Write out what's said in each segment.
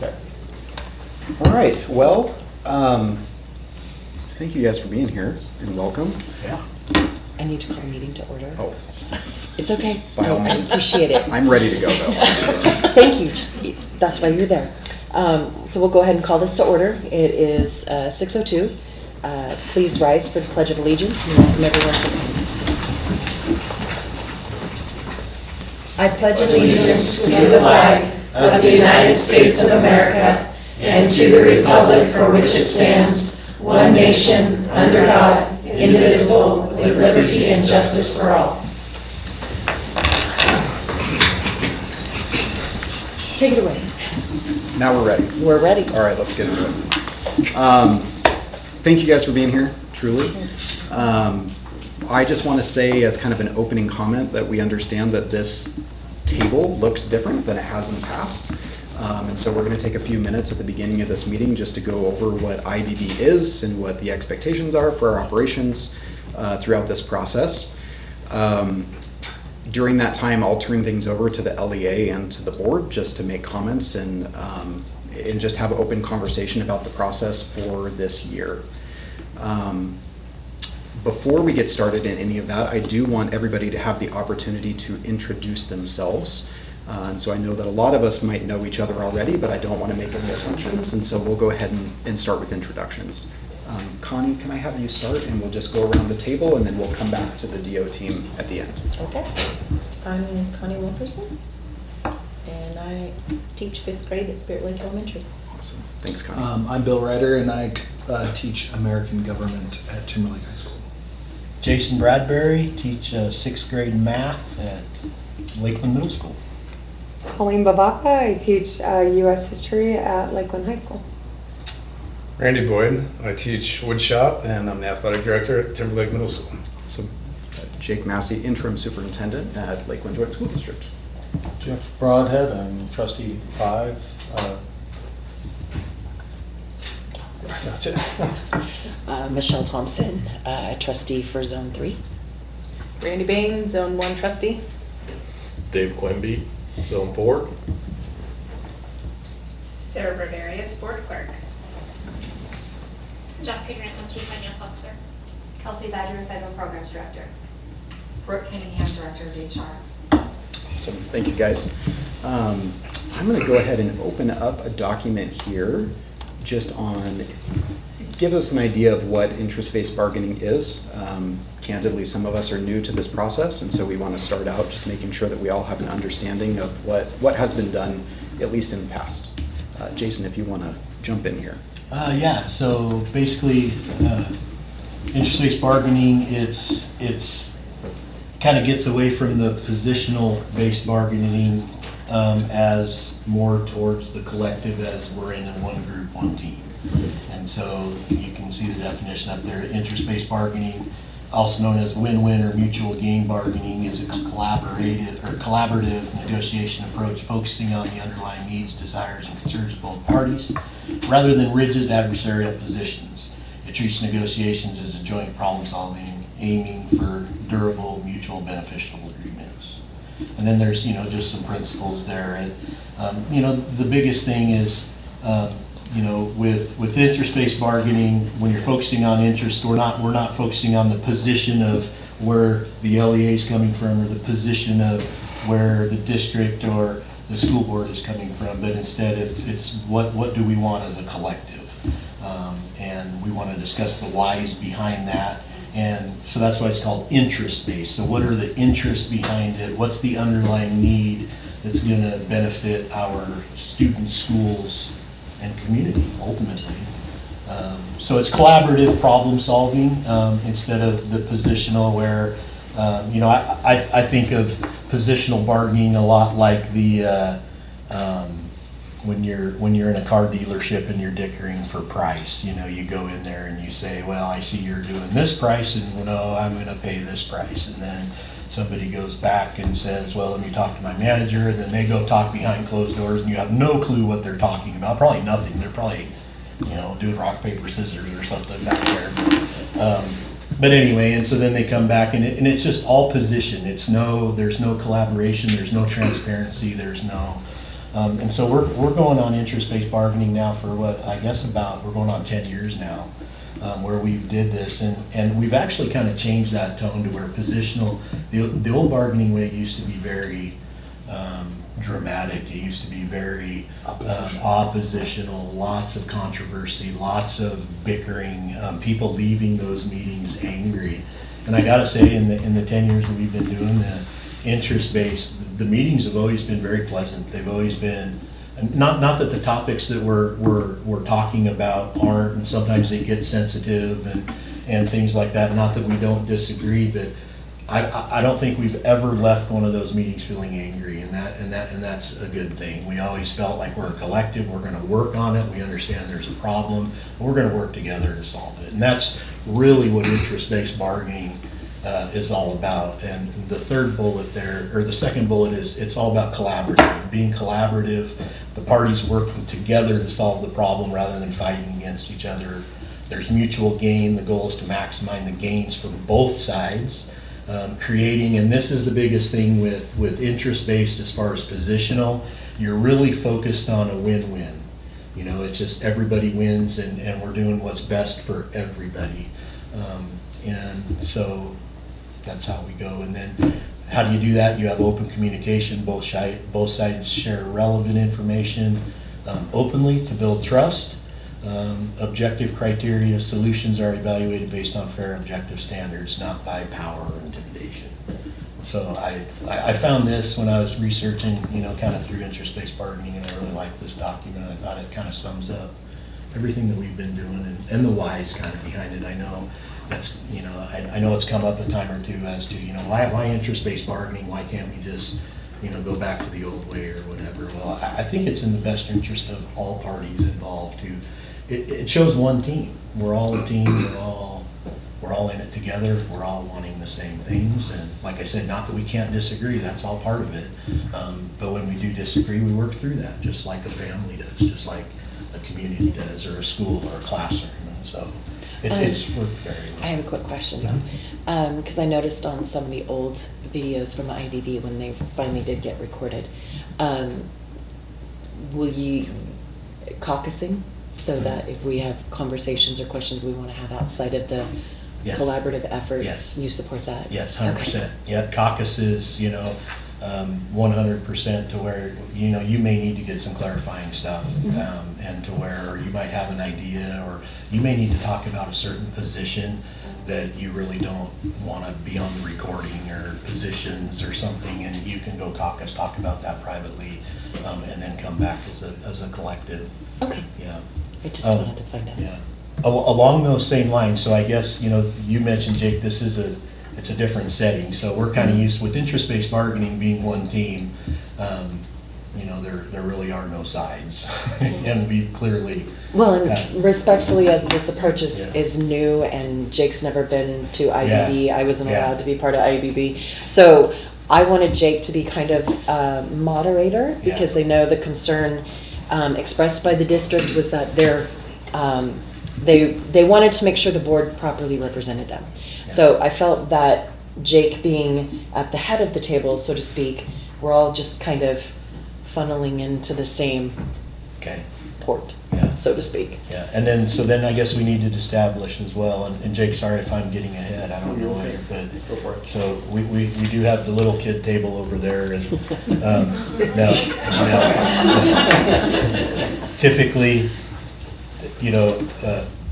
Okay. All right, well, thank you guys for being here and welcome. Yeah. I need to call a meeting to order. Oh, It's okay. by all I means. appreciate it. I'm ready to go though. Thank you. That's why you're there. So we'll go ahead and call this to order. It is 6:02. Please rise for the Pledge of Allegiance and welcome everyone to come. I pledge Allegiance to the flag of the United States of America and to the republic for which it stands, one nation, under God, indivisible, with liberty and justice for all. Take it away. Now we're ready. We're ready. All right, let's get into it. Thank you guys for being here, truly. I just want to say as kind of an opening comment that we understand that this table looks different than it has in the past. And so we're going to take a few minutes at the beginning of this meeting just to go over what IBB is and what the expectations are for our operations throughout this process. During that time, I'll turn things over to the LEA and to the board just to make comments and just have an open conversation about the process for this year. Before we get started in any of that, I do want everybody to have the opportunity to introduce themselves. And so I know that a lot of us might know each other already, but I don't want to make any assumptions. And so we'll go ahead and start with introductions. Connie, can I have you start and we'll just go around the table and then we'll come back to the DO team at the end. Okay. I'm Connie Wilkerson, and I teach 5th grade at Spirit Lake Elementary. Awesome. Thanks, Connie. I'm Bill Ryder, and I teach American Government at Timberlake High School. Jason Bradbury, teach 6th grade math at Lakeland Middle School. Colleen Babaka, I teach U.S. history at Lakeland High School. Randy Boyd, I teach woodshop and I'm the athletic director at Timberlake Middle School. Awesome. Jake Massey, interim superintendent at Lakeland Joint School District. Jeff Broadhead, I'm trustee 5. That's it. Michelle Thompson, trustee for Zone 3. Randy Bain, Zone 1 trustee. Dave Quimby, Zone 4. Sarah Broderius, board clerk. Jessica Grantham, chief finance officer. Kelsey Badger, federal programs director. Brooke Cunningham, director of HR. Awesome. Thank you, guys. I'm going to go ahead and open up a document here just on, give us an idea of what interest-based bargaining is. Candidly, some of us are new to this process, and so we want to start out just making sure that we all have an understanding of what has been done, at least in the past. Jason, if you want to jump in here. Yeah, so basically, interest-based bargaining, it's kind of gets away from the positional-based bargaining as more towards the collective as we're in one group, one team. And so you can see the definition up there. Interest-based bargaining, also known as win-win or mutual gain bargaining, is a collaborative negotiation approach focusing on the underlying needs, desires, and concerns of both parties, rather than rigid adversarial positions. It treats negotiations as a joint problem-solving, aiming for durable, mutual beneficial agreements. And then there's, just some principles there. And, the biggest thing is, with interest-based bargaining, when you're focusing on interest, we're not focusing on the position of where the LEA is coming from or the position of where the district or the school board is coming from, but instead it's what do we want as a collective, and we want to discuss the whys behind that. And so that's why it's called interest-based. So what are the interests behind it? What's the underlying need that's going to benefit our students, schools, and community ultimately? So it's collaborative problem solving instead of the positional where, I think of positional bargaining a lot like the when you're in a car dealership and you're dickering for price. You go in there and you say, well, I see you're doing this price, and no, I'm going to pay this price. And then somebody goes back and says, well, let me talk to my manager. And then they go talk behind closed doors, and you have no clue what they're talking about. Probably nothing. They're probably, doing rock, paper, scissors or something back there. But anyway, and so then they come back, and it's just all position. There's no collaboration. There's no transparency. There's no And so we're going on interest-based bargaining now for what, I guess we're going on 10 years now, where we did this. And we've actually kind of changed that tone to where positional, the old bargaining way used to be very dramatic. It used to be very oppositional, lots of controversy, lots of bickering, people leaving those meetings angry. And I gotta say, in the 10 years that we've been doing the interest-based, the meetings have always been very pleasant. They've always been, not that the topics that we're talking about aren't, and sometimes they get sensitive and things like that. Not that we don't disagree, but I don't think we've ever left one of those meetings feeling angry, and that's a good thing. We always felt like we're a collective, we're gonna work on it, we understand there's a problem, we're gonna work together to solve it. And that's really what interest-based bargaining is all about. And the third bullet there, or the second bullet, is it's all about collaborative, being collaborative, the parties working together to solve the problem rather than fighting against each other. There's mutual gain. The goal is to maximize the gains from both sides. Creating, and this is the biggest thing with interest-based as far as positional, you're really focused on a win-win. You know, it's just everybody wins, and we're doing what's best for everybody. And so that's how we go. And then how do you do that? You have open communication. Both sides share relevant information openly to build trust. Objective criteria, solutions are evaluated based on fair objective standards, not by power or intimidation. So I found this when I was researching, you know, kind of through interest-based bargaining, and I really liked this document. I thought it kind of sums up everything that we've been doing and the whys kind of behind it. I know that's, you know, I know it's come up a time or two as to, you know, why interest-based bargaining? Why can't we just, you know, go back to the old way or whatever? Well, I think it's in the best interest of all parties involved to. It shows one team. We're all a team. We're all in it together. We're all wanting the same things. And like I said, not that we can't disagree. That's all part of it. But when we do disagree, we work through that, just like a family does, just like a community does, or a school or a classroom. And so it's worked very well. I have a quick question though, because I noticed on some of the old videos from IBB when they finally did get recorded, will you caucusing? So that if we have conversations or questions we want to have outside of the collaborative effort, you support that? Yes, 100%. Okay. Yeah, caucuses, you know, 100% to where, you know, you may need to get some clarifying stuff, and to where you might have an idea, or you may need to talk about a certain position that you really don't want to be on the recording, or positions or something, and you can go caucus, talk about that privately, and then come back as a collective. Okay. Yeah. I just wanted to find out. Yeah. Along those same lines, so I guess, you know, you mentioned, Jake, it's a different setting. So we're kind of used with interest-based bargaining being one team. You know, there really are no sides, and we clearly. Well, and respectfully, as this approach is new, and Jake's never been to IBB, I wasn't allowed to be part of IBB, so I wanted Jake to be kind of moderator, because I know the concern expressed by the district was that they wanted to make sure the board properly represented them. So I felt that Jake being at the head of the table, so to speak, we're all just kind of funneling into the same port, so to speak. Yeah, and then I guess we needed to establish as well, and Jake, sorry if I'm getting ahead, I don't know it, but go for it. So we do have the little kid table over there, and typically, you know,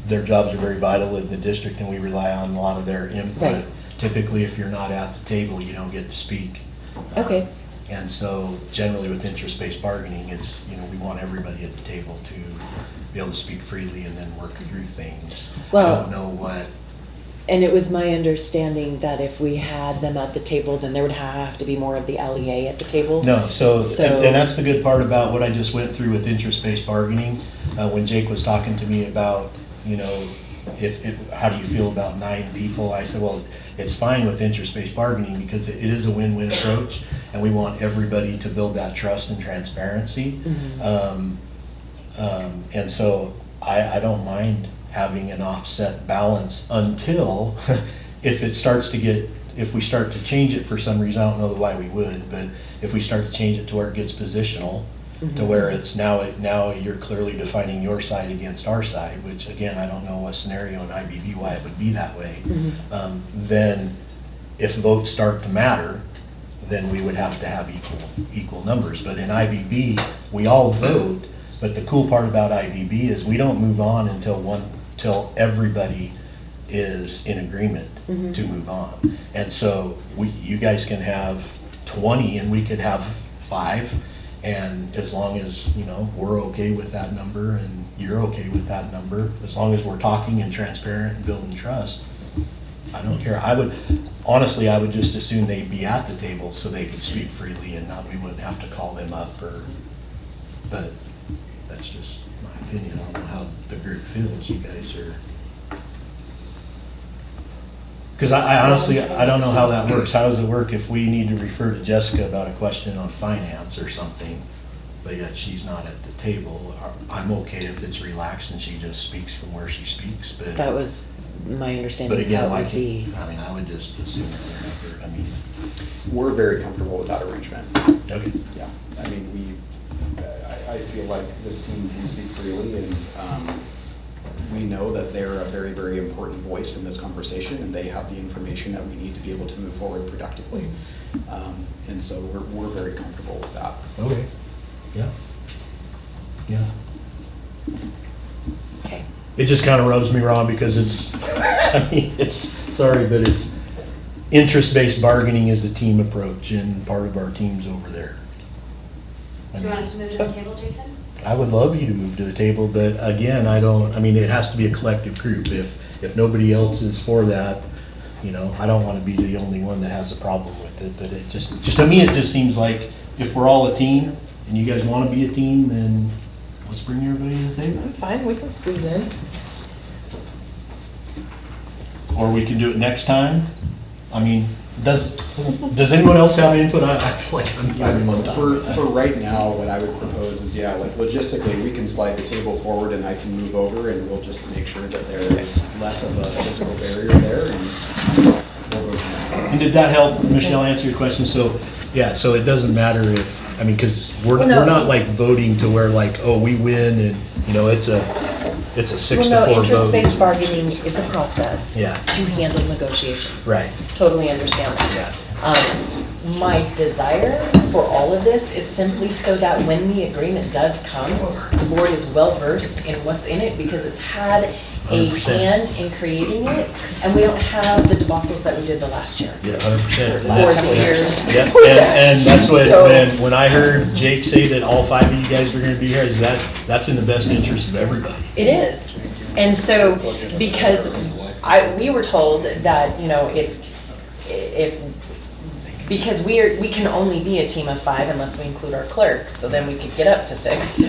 their jobs are very vital in the district, and we rely on a lot of their input. Right. Typically, if you're not at the table, you don't get to speak. Okay. And so generally with interest-based bargaining, it's, you know, we want everybody at the table to be able to speak freely and then work through things. Well, I don't know what. And it was my understanding that if we had them at the table, then there would have to be more of the LEA at the table. No, so and that's the good part about what I just went through with interest-based bargaining. When Jake was talking to me about, you know, how do you feel about 9 people? I said, well, it's fine with interest-based bargaining because it is a win-win approach, and we want everybody to build that trust and transparency. And so I don't mind having an offset balance until if we start to change it for some reason, I don't know why we would, but if we start to change it to where it gets positional, to where it's now you're clearly defining your side against our side, which again, I don't know what scenario in IBB why it would be that way. Then if votes start to matter, then we would have to have equal numbers. But in IBB, we all vote, but the cool part about IBB is we don't move on until everybody is in agreement to move on. And so you guys can have 20 and we could have 5, and as long as, you know, we're okay with that number and you're okay with that number, as long as we're talking and transparent and building trust, I don't care. Honestly, I would just assume they'd be at the table so they could speak freely and we wouldn't have to call them up but that's just my opinion. I don't know how the group feels. You guys are, because I honestly, I don't know how that works. How does it work if we need to refer to Jessica about a question on finance or something, but yet she's not at the table? I'm okay if it's relaxed and she just speaks from where she speaks, but. That was my understanding. But again, how it would be. I would just assume that whenever, We're very comfortable with that arrangement. Okay. Yeah, I mean, I feel like this team can speak freely, and we know that they're a very, very important voice in this conversation, and they have the information that we need to be able to move forward productively. And so we're very comfortable with that. Okay, yeah. Yeah. Okay. It just kind of rubs me wrong because sorry, but it's interest-based bargaining is a team approach, and part of our team's over there. Do you want us to move to the table, Jason? I would love you to move to the table, but again, it has to be a collective group. If nobody else is for that, you know, I don't want to be the only one that has a problem with it, but it just to me, it just seems like if we're all a team and you guys want to be a team, then let's bring everybody to the table. I'm fine, we can squeeze in. Or we can do it next time. I mean, does anyone else have input? I feel like I'm the only one talking. For right now, what I would propose is, yeah, like logistically, we can slide the table forward and I can move over and we'll just make sure that there is less of a physical barrier there, and we'll go from there. And did that help, Michelle, answer your question? So, yeah, so it doesn't matter if, because we're not like voting to where like, oh, we win and, you know, it's a 6 to 4 vote. Interest-based bargaining is a process Yeah. to handle negotiations. Right. Totally understand that. Yeah. My desire for all of this is simply so that when the agreement does come, the board is well-versed in what's in it because it's had a 100%. hand in creating it, and we don't have the debacles that we did the last year. Yeah, 100%. And Or that's- the years Yeah, before that. and that's what, So- when I heard Jake say that all 5 of you guys were gonna be here, that's in the best interest of everybody. It is. And so, because we were told that, you know, because we can only be a team of 5 unless we include our clerks, so then we could get up to 6.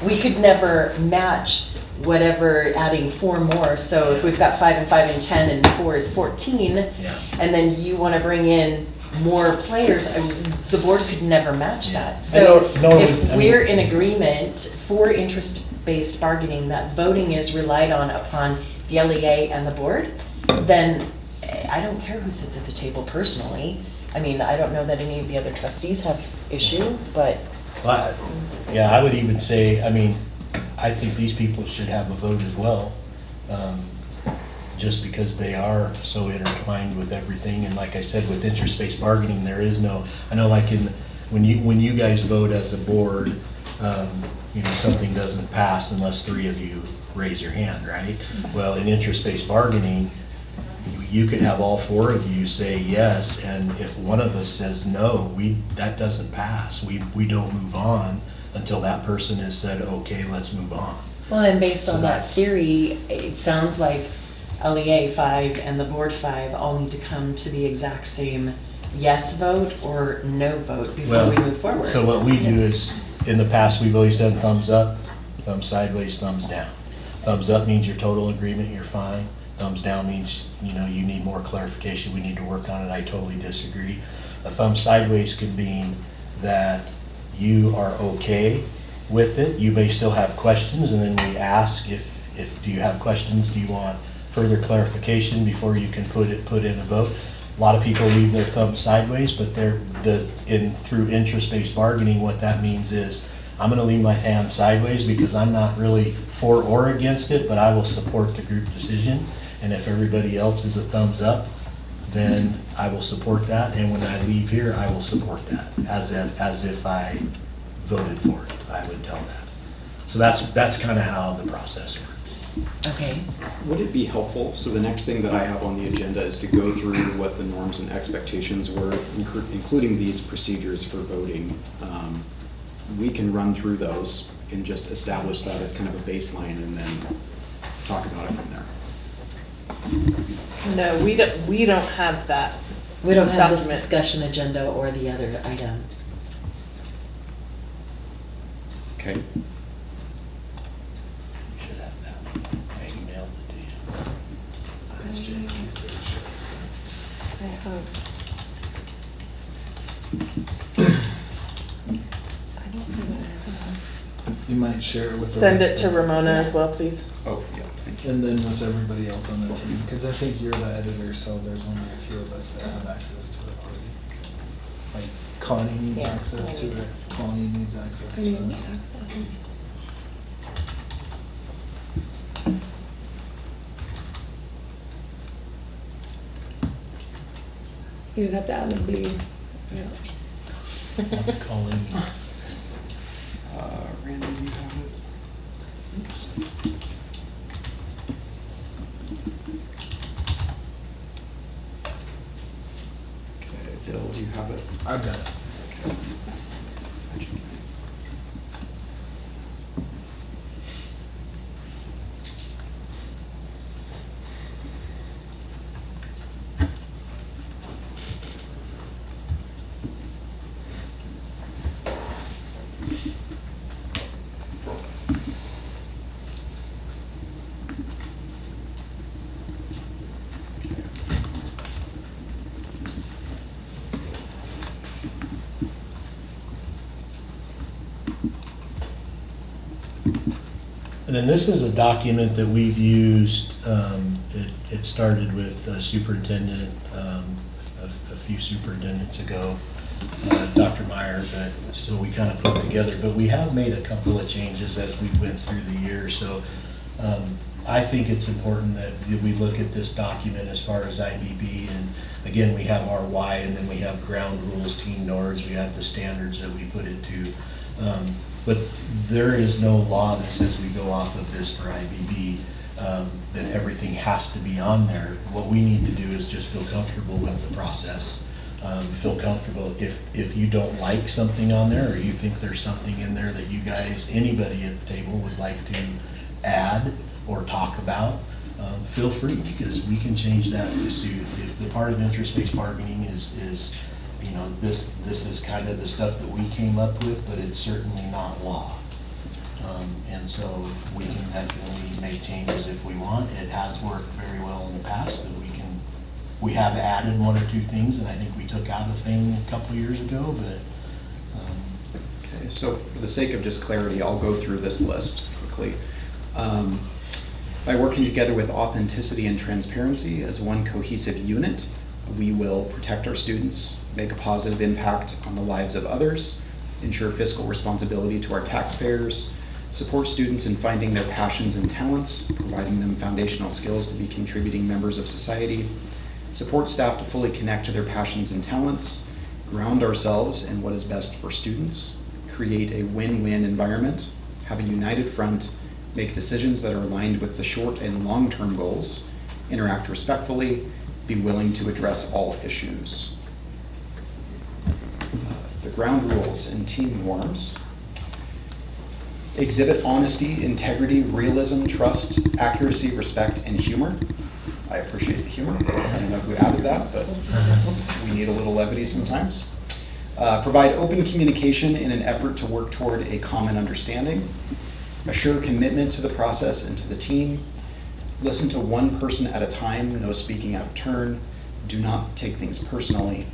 We could never match whatever adding 4 more, so if we've got 5 and 5 and 10 and 4 is 14, and then you want to bring in more players, the board could never match that. So if we're in agreement for interest-based bargaining, that voting is relied on upon the LEA and the board, then I don't care who sits at the table personally. I mean, I don't know that any of the other trustees have issue, but. Yeah, I would even say, I think these people should have a vote as well, just because they are so intertwined with everything. And like I said, with interest-based bargaining, there is no, I know like when you guys vote as a board, you know, something doesn't pass unless 3 of you raise your hand, right? Well, in interest-based bargaining, you could have all 4 of you say yes, and if one of us says no, that doesn't pass. We don't move on until that person has said, okay, let's move on. Well, and based So on that that's- theory, it sounds like LEA 5 and the board 5 all need to come to the exact same yes vote or no vote before we move forward. So what we do is, in the past, we've always done thumbs up, thumbs sideways, thumbs down. Thumbs up means your total agreement, you're fine. Thumbs down means, you know, you need more clarification, we need to work on it, I totally disagree. A thumb sideways could mean that you are okay with it. You may still have questions, and then we ask if do you have questions, do you want further clarification before you can put in a vote. A lot of people leave their thumb sideways, but through interest-based bargaining, what that means is I'm gonna lean my hand sideways because I'm not really for or against it, but I will support the group decision. And if everybody else is a thumbs up, then I will support that. And when I leave here, I will support that as if I voted for it. I would tell that. So that's kind of how the process works. Okay. Would it be helpful, so the next thing that I have on the agenda is to go through what the norms and expectations were, including these procedures for voting. We can run through those and just establish that as kind of a baseline and then talk about it from there. No, we don't have that. We don't have this document. discussion agenda or the other item. Okay. Should have that. I emailed it to you. That's Jason's. I hope. I don't think I have. You might share it with the Send rest it to of- Ramona as well, please. Oh, yeah, thank you. And then with everybody else on the team, because I think you're the editor, so there's only a few of us that have access to it already. Like Connie needs Yeah, access to Connie it, Connie needs access I to need it. access. You just have to add the B. Yeah. Calling. Randy, do you have it? Okay, Bill, do you have it? I've got it. Okay. And then this is a document that we've used, it started with a superintendent, a few superintendents ago, Dr. Meyer, but still we kind of put it together. But we have made a couple of changes as we went through the year. So I think it's important that we look at this document as far as IBB. And again, we have our why, and then we have ground rules, team NORDs, we have the standards that we put it to. But there is no law that says we go off of this for IBB, that everything has to be on there. What we need to do is just feel comfortable with the process. Feel comfortable if you don't like something on there, or you think there's something in there that you guys, anybody at the table would like to add or talk about, feel free, because we can change that to suit. If the part of interest-based bargaining is you know, this is kind of the stuff that we came up with, but it's certainly not law. And so we can definitely make changes if we want. It has worked very well in the past, and we have added one or two things, and I think we took out a thing a couple years ago, but. Okay, so for the sake of just clarity, I'll go through this list quickly. By working together with authenticity and transparency as one cohesive unit, we will protect our students, make a positive impact on the lives of others, ensure fiscal responsibility to our taxpayers, support students in finding their passions and talents, providing them foundational skills to be contributing members of society, support staff to fully connect to their passions and talents, ground ourselves in what is best for students, create a win-win environment, have a united front, make decisions that are aligned with the short and long-term goals, interact respectfully, be willing to address all issues. The ground rules and team norms. Exhibit honesty, integrity, realism, trust, accuracy, respect, and humor. I appreciate the humor. I don't know who added that, but we need a little levity sometimes. Provide open communication in an effort to work toward a common understanding. Assure commitment to the process and to the team. Listen to one person at a time, no speaking out of turn. Do not take things personally.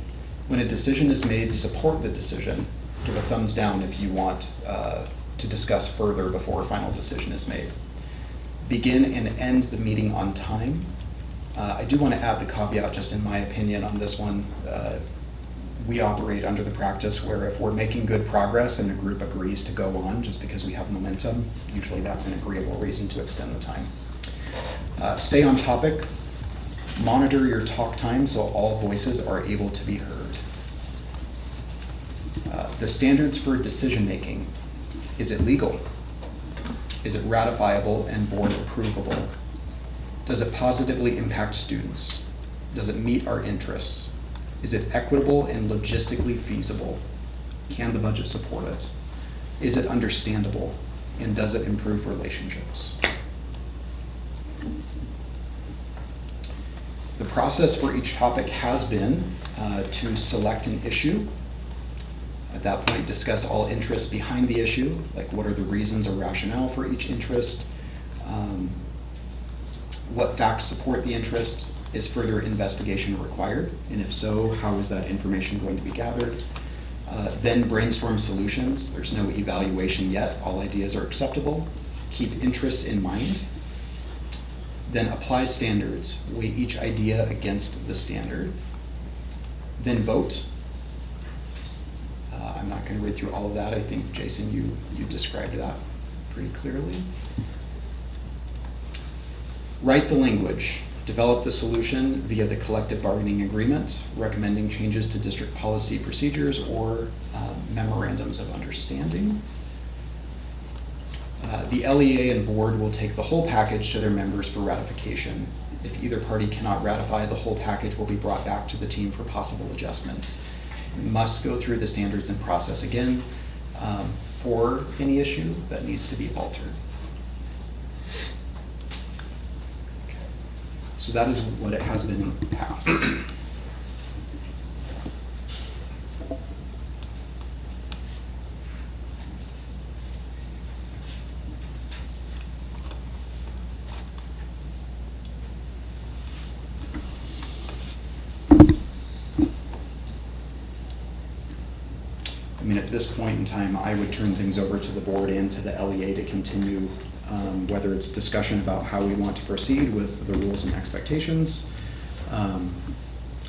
When a decision is made, support the decision. Give a thumbs down if you want to discuss further before a final decision is made. Begin and end the meeting on time. I do want to add the caveat, just in my opinion on this one. we operate under the practice where if we're making good progress and the group agrees to go on just because we have momentum, usually that's an agreeable reason to extend the time. Stay on topic. Monitor your talk time so all voices are able to be heard. The standards for decision making. Is it legal? Is it ratifiable and board approvable? Does it positively impact students? Does it meet our interests? Is it equitable and logistically feasible? Can the budget support it? Is it understandable? And does it improve relationships? The process for each topic has been to select an issue. At that point, discuss all interests behind the issue, like what are the reasons or rationale for each interest, what facts support the interest, is further investigation required, and if so, how is that information going to be gathered? Then brainstorm solutions. There's no evaluation yet, all ideas are acceptable. Keep interests in mind. Then apply standards, weigh each idea against the standard. Then vote. I'm not going to read through all of that. I think, Jason, you described that pretty clearly. Write the language. Develop the solution via the collective bargaining agreement, recommending changes to district policy procedures or memorandums of understanding. The LEA and board will take the whole package to their members for ratification. If either party cannot ratify, the whole package will be brought back to the team for possible adjustments. We must go through the standards and process again for any issue that needs to be altered. Okay. So that is what it has been in the past. I mean, at this point in time, I would turn things over to the board and to the LEA to continue, whether it's discussion about how we want to proceed with the rules and expectations,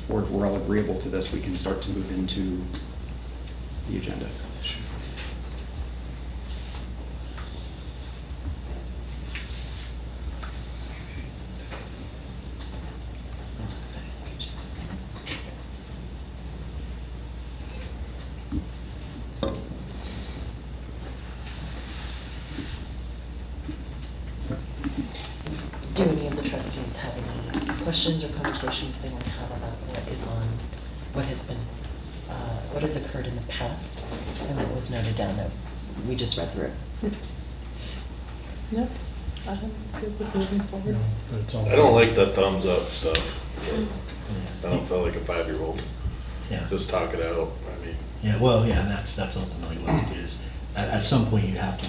or if we're all agreeable to this, we can start to move into the agenda. Do any of the trustees have any questions or conversations they want to have about what has been, what has occurred in the past and what was noted down that we just read through? No, I'm good with moving forward. I don't like the thumbs up stuff. I don't feel like a 5-year-old. Yeah. Just talk it out. I mean, Yeah, well, yeah, that's ultimately what it is. At some point, you have to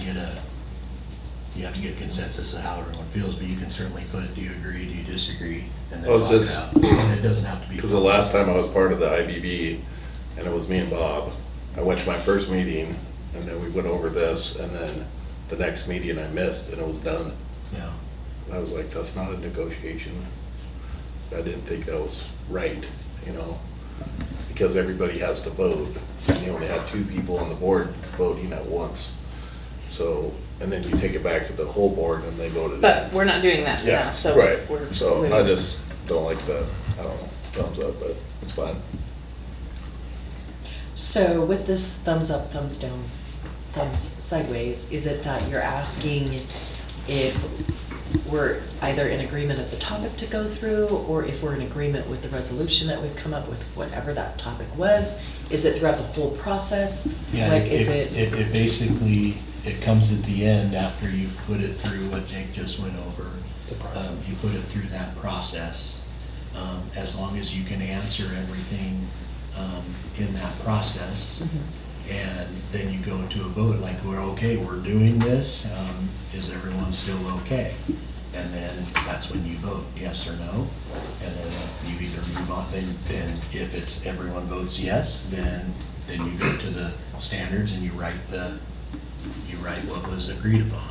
get consensus of how everyone feels, but you can certainly put, do you agree, do you disagree, and then Oh, talk is it this- out. And it doesn't have to be. because the last time I was part of the IBB, and it was me and Bob, I went to my first meeting, and then we went over this, and then the next meeting I missed, and it was done. Yeah. And I was like, that's not a negotiation. I didn't think that was right, you know, because everybody has to vote. And you only had 2 people on the board voting at once. So, and then you take it back to the whole board and they voted. But we're not doing that Yeah, now, so. right. we're So moving. I just don't like the, I don't know, thumbs up, but it's fine. So with this thumbs up, thumbs down, thumbs sideways, is it that you're asking if we're either in agreement of the topic to go through, or if we're in agreement with the resolution that we've come up with, whatever that topic was? Is it throughout the whole process? Yeah, Like, is it? it basically, it comes at the end after you've put it through what Jake just went over. The process. You put it through that process. As long as you can answer everything in that process. Mhm. And then you go to a vote, like, we're doing this, is everyone still okay? And then that's when you vote, yes or no, and then you either move on, then if it's everyone votes yes, then you go to the standards and you write what was agreed upon.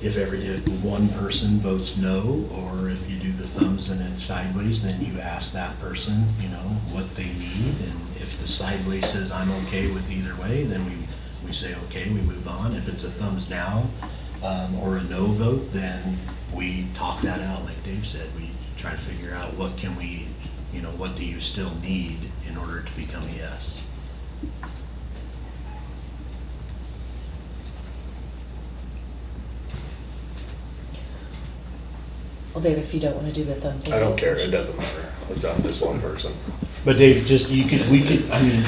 if one person votes no, or if you do the thumbs and it's sideways, then you ask that person, you know, what they need. And if the sideways says, I'm okay with either way, then we say, okay, we move on. If it's a thumbs down or a no vote, then we talk that out. Like Dave said, we try to figure out what can we, you know, what do you still need in order to become a yes? Well, Dave, if you don't want to do the thumb thing. I don't care, it doesn't matter, I'm just one person. But Dave, just, we could, I mean.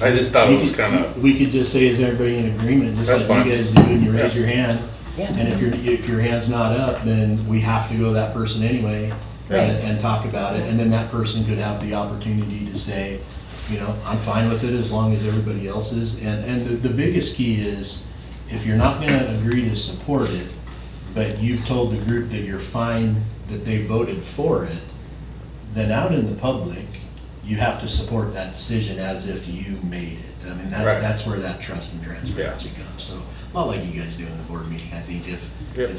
I just thought it was kinda. We could just say, is everybody in agreement, just That's like fine. you guys do, and you raise your hand. Yeah. And if your hand's not up, then we have to go to that person anyway Right. and talk about it. And then that person could have the opportunity to say, you know, I'm fine with it as long as everybody else is. And the biggest key is, if you're not gonna agree to support it, but you've told the group that you're fine, that they voted for it, then out in the public, you have to support that decision as if you made it. I mean, Right. that's where that trust and transparency comes. So, not like you guys do in the board meeting. I think Yep.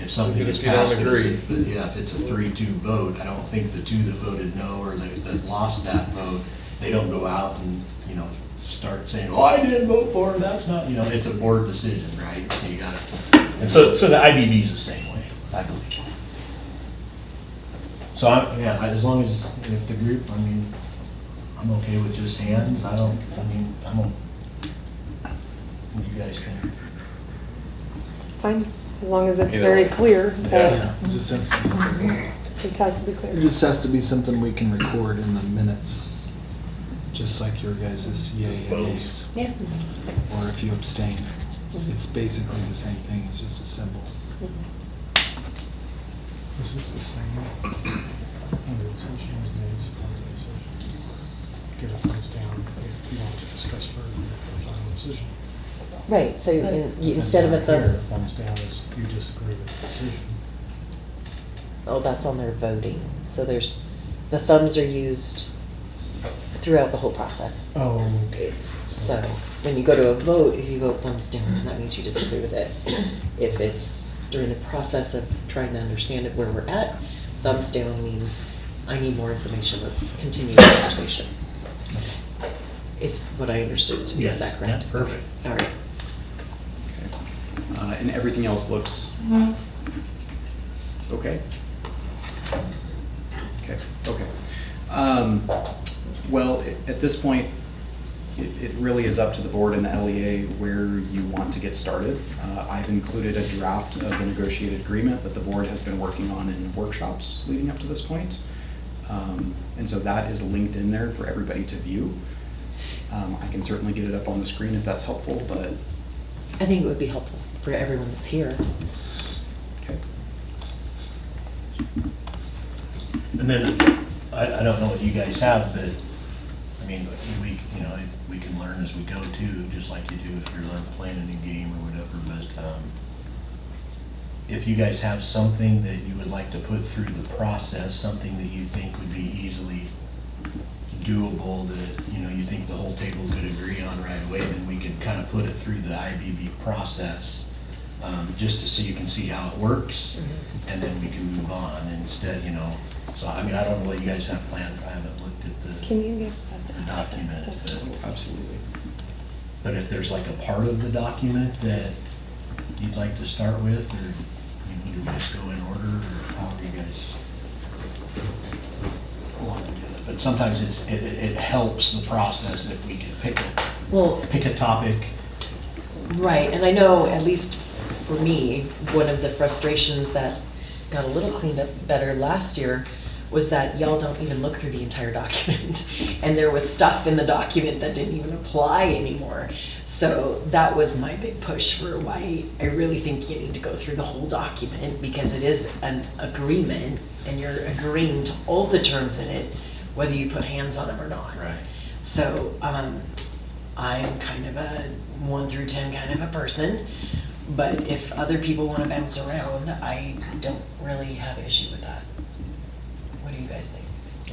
if something Even is if you don't passed, agree. if it's a 3-2 vote, I don't think the two that voted no or that lost that vote, they don't go out and, you know, start saying, oh, I didn't vote for it. That's not, you know, it's a board decision, right? So you gotta, and so the IBB is the same way, I believe. So as long as, if the group, I mean, I'm okay with just hands. I don't, what do you guys think? It's fine, as long as it's Either very way. clear that Yeah, it just has to be clear. this has to be It clear. just has to be something we can record in the minutes, just like your guys' yay Just and votes. nays. Yeah. Or if you abstain, it's basically the same thing, it's just a symbol. Is this the same? Negotiations made, support decision. Give a thumbs down if you want to discuss further the final decision. Right, so instead of a Here, thumbs, thumbs down is you disagree with the decision. oh, that's on their voting. So the thumbs are used throughout the whole process. Oh, okay. So when you go to a vote, if you vote thumbs down, then that means you disagree with it. If it's during the process of trying to understand it where we're at, thumbs down means I need more information, let's continue the conversation. Is what I understood it to be, is that correct? Yeah, perfect. All right. Okay. And everything else looks okay? Okay. Well, at this point, it really is up to the board and the LEA where you want to get started. I've included a draft of the negotiated agreement that the board has been working on in workshops leading up to this point. And so that is linked in there for everybody to view. I can certainly get it up on the screen if that's helpful, but. I think it would be helpful for everyone that's here. Okay. And then, I don't know what you guys have, but, I mean, we can learn as we go too, just like you do if you're playing a new game or whatever, but, if you guys have something that you would like to put through the process, something that you think would be easily doable, that, you know, you think the whole table could agree on right away, then we could kind of put it through the IBB process, just so you can see how it works, and then we can move on instead, you know. So, I mean, I don't know what you guys have planned. I haven't looked at Can you give us the a document. process to- Absolutely. But if there's like a part of the document that you'd like to start with, or you can just go in order, or however you guys want to do it. But sometimes it helps the process if we can pick a topic. Right, and I know, at least for me, one of the frustrations that got a little cleaned up better last year was that y'all don't even look through the entire document. And there was stuff in the document that didn't even apply anymore. So that was my big push for why I really think you need to go through the whole document, because it is an agreement and you're agreeing to all the terms in it, whether you put hands on them or not. Right. So I'm kind of a 1 through 10 kind of a person, but if other people want to bounce around, I don't really have an issue with that. What do you guys think?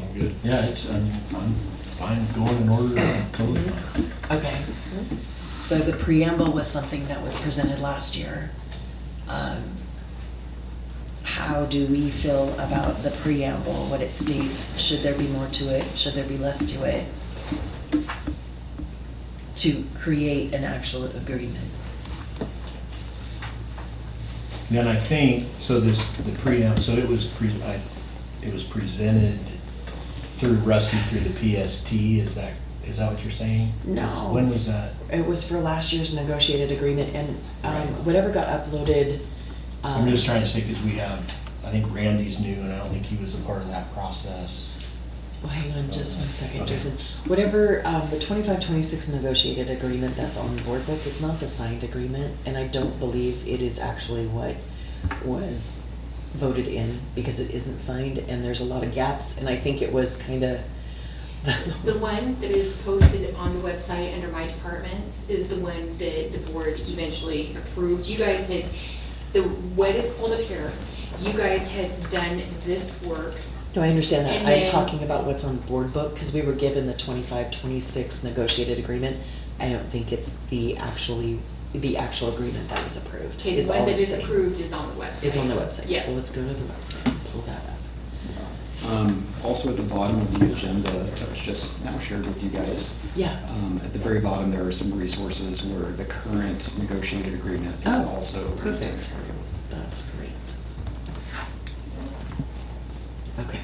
I'm good. Yeah, I'm fine going in order, I'm totally fine. Okay. So the preamble was something that was presented last year. How do we feel about the preamble, what it states? Should there be more to it? Should there be less to it? To create an actual agreement. Then I think, so this, the preamble, so it was it was presented through Rusty through the PST, is that what you're saying? No. When was that? It was for last year's negotiated agreement, and Right. whatever got uploaded. I'm just trying to say, because we have, I think Randy's new, and I don't think he was a part of that process. Well, hang on just 1 second, Okay. Jason. Whatever, the 25-26 negotiated agreement that's on the board book is not the signed agreement, and I don't believe it is actually what was voted in, because it isn't signed, and there's a lot of gaps, and I think it was kinda. The one that is posted on the website under my departments is the one that the board eventually approved. You guys had, what is pulled up here, you guys had done this work. No, I understand that. And I'm then- talking about what's on board book, because we were given the 25-26 negotiated agreement. I don't think it's the actual agreement that was approved. Okay, is the one all that I'm is saying. approved is on the website. Is on the website. Yeah. So let's go to the website and pull that up. Also at the bottom of the agenda that was just now shared with you guys. Yeah. At the very bottom, there are some resources where the current negotiated agreement is Oh, also. perfect. That's great. Okay.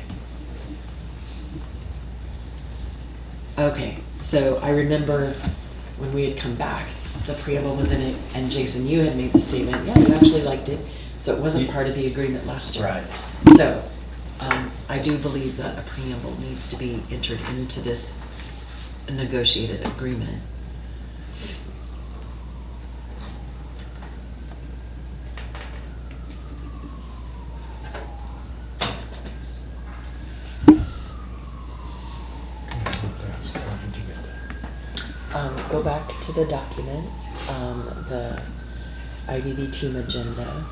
Okay, so I remember when we had come back, the preamble was in it, and Jason, you had made the statement, yeah, you actually liked it, so it wasn't part of the agreement last year. Right. So, I do believe that a preamble needs to be entered into this negotiated agreement. Go back to the document, the IBB team agenda.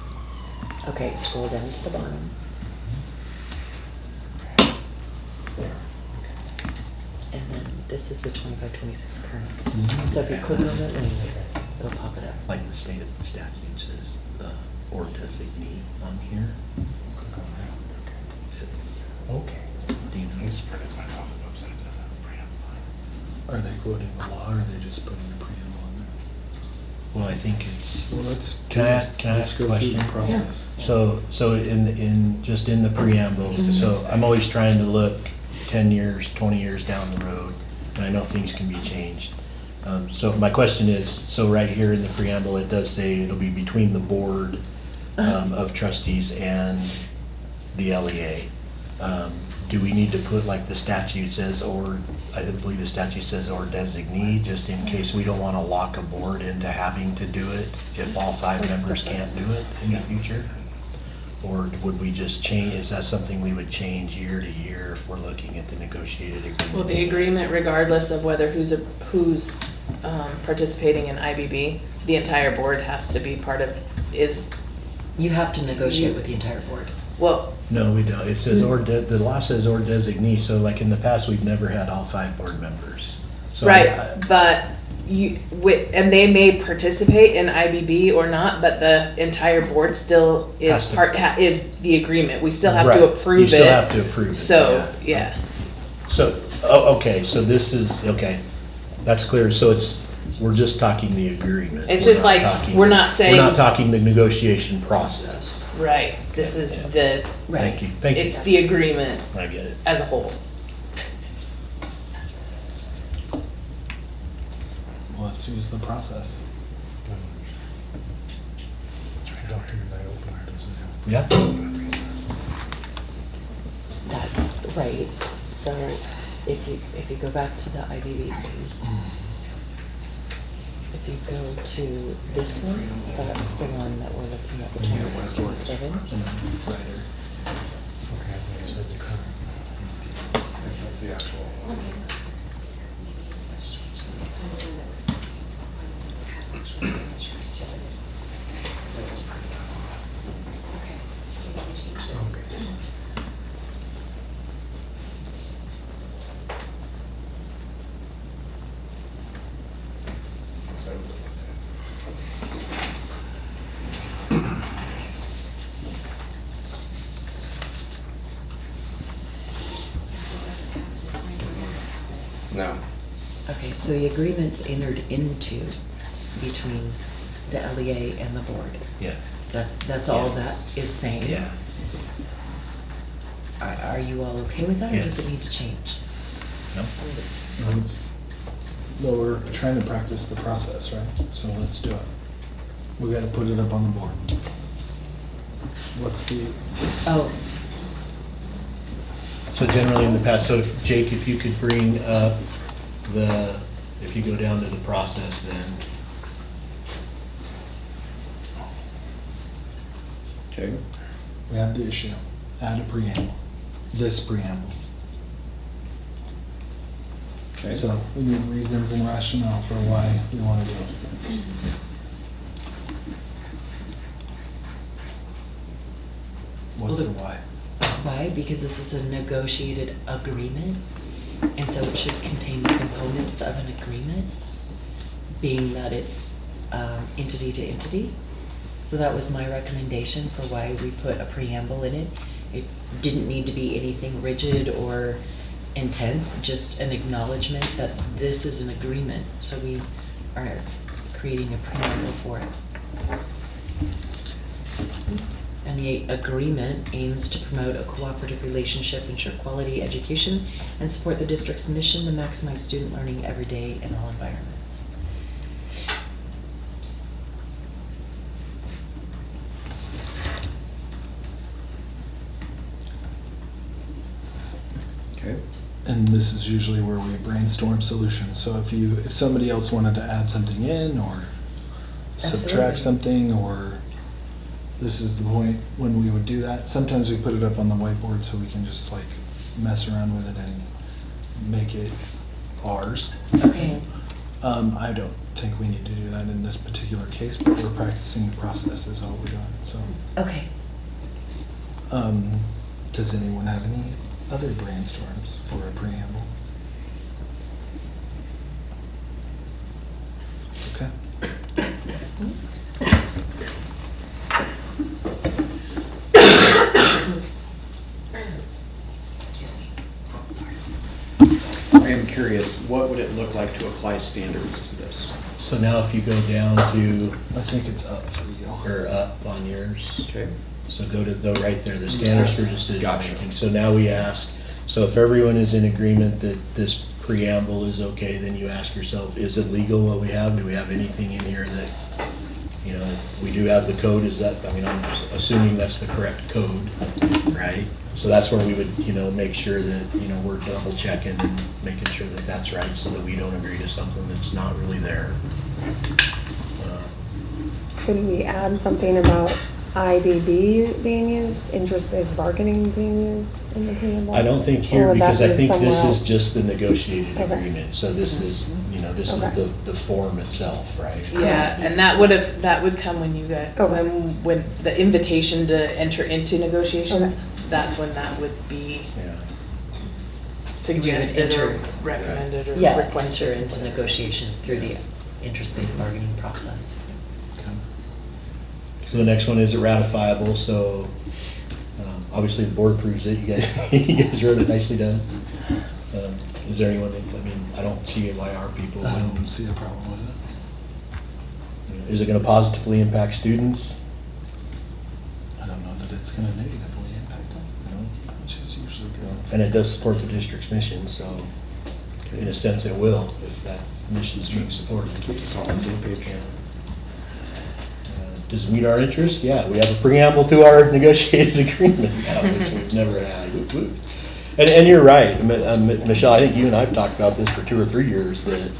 Okay, scroll down to the bottom. And then this is the 25-26 current. Mhm. So if you click on that link, it'll pop it up. Like the state of the statute says, or designee on here. Click on that, Okay. Do you know? It's printed right off the website, it doesn't have a preamble. Are they quoting the law, or are they just putting a preamble in there? Well, I think it's, Well, let's. Can I let's ask go a through the question? process. so just in the preamble, so I'm always trying to look 10 years, 20 years down the road, and I know things can be changed. So my question is, so right here in the preamble, it does say it'll be between the board of trustees and the LEA. Do we need to put like the statute says, or I believe the statute says, or designee, just in case we don't want to lock a board into having to do it if all 5 members can't do it in the future? Or would we just change, is that something we would change year to year if we're looking at the negotiated agreement? Well, the agreement, regardless of whether who's participating in IBB, the entire board has to be part of, You have to negotiate with the entire board. well, No, we don't. It says, the law says or designee, so like in the past, we've never had all 5 board members. So right, but and they may participate in IBB or not, but the entire board still Has is to. is the agreement. We still have Right. to approve it. You still have to approve it. So, yeah. So, okay, so this is, okay, that's clear. So we're just talking the agreement. It's We're just not like, talking- we're not saying. We're not talking the negotiation process. Right, this is Yeah. the, Thank you, thank you. it's the agreement I get it. as a whole. Well, let's use the process. document I opened doesn't have. Yeah. That, right, so if you go back to the IBB page, if you go to this one, that's the one that we're looking at, the 26-27. Right. Okay, I thought you said the current. That's the actual. No. Okay, so the agreement's entered into between the LEA and the board. Yeah. That's all Yeah. that is saying? Yeah. Are you all okay with that, or does Yes. it need to change? No? Well, we're trying to practice the process, right? So let's do it. We gotta put it up on the board. What's the, Oh, So generally in the past, so if, Jake, if you could bring up if you go down to the process then. Okay. we have the issue, add a preamble, this preamble. Okay. So we need reasons and rationale for why we wanna do it. What's the why? why? Because this is a negotiated agreement, and so it should contain the components of an agreement, being that it's entity to entity. So that was my recommendation for why we put a preamble in it. It didn't need to be anything rigid or intense, just an acknowledgement that this is an agreement. So we are creating a preamble for it. And the agreement aims to promote a cooperative relationship, ensure quality education, and support the district's mission to maximize student learning every day in all environments. Okay. And this is usually where we brainstorm solutions. So if somebody else wanted to add something in or subtract something, or this is the point when we would do that. Sometimes we put it up on the whiteboard so we can just like mess around with it and make it ours. Okay. I don't think we need to do that in this particular case, but we're practicing the process is all we're doing, so. Okay. Does anyone have any other brainstorms for a preamble? Okay. Excuse me. Sorry. I am curious, what would it look like to apply standards to this? So now if you go down to, I think it's up for you. or up on yours. Okay. So go to right there, the standards for decision Gotcha. making. So now we ask, so if everyone is in agreement that this preamble is okay, then you ask yourself, is it legal what we have? Do we have anything in here that, you know, we do have the code, is that, I mean, I'm assuming that's the correct code, right? So that's where we would, you know, make sure that, you know, we're double checking and making sure that that's right so that we don't agree to something that's not really there. Could we add something about IBB being used, interest-based bargaining being used in the preamble? I don't think Or here, would that because I be think this somewhere is else? just the negotiated Okay. agreement. So this is, you know, this is Okay. the form itself, right? Yeah, and that would come when you got, Okay. when the invitation to enter into negotiations, Okay. that's when that would be Yeah. suggested or enter- recommended or Yeah, requested. enter into negotiations through the interest-based bargaining process. So the next one is ratifiable, so obviously the board approves it, you guys, you guys wrote it, nicely done. Is there anyone that, I mean, I don't see why our people I wouldn't. don't see a problem with it. Is it gonna positively impact students? I don't know that it's gonna negatively impact them, you know, which is usually good. And it does support the district's mission, so in a sense it will, if that mission is being supported. Keeps us all on the same page. Does it meet our interests? Yeah, we have a preamble to our negotiated agreement now, which we've never had. Whoop, whoop. And you're right, Michelle, I think you and I have talked about this for 2 or 3 years, that,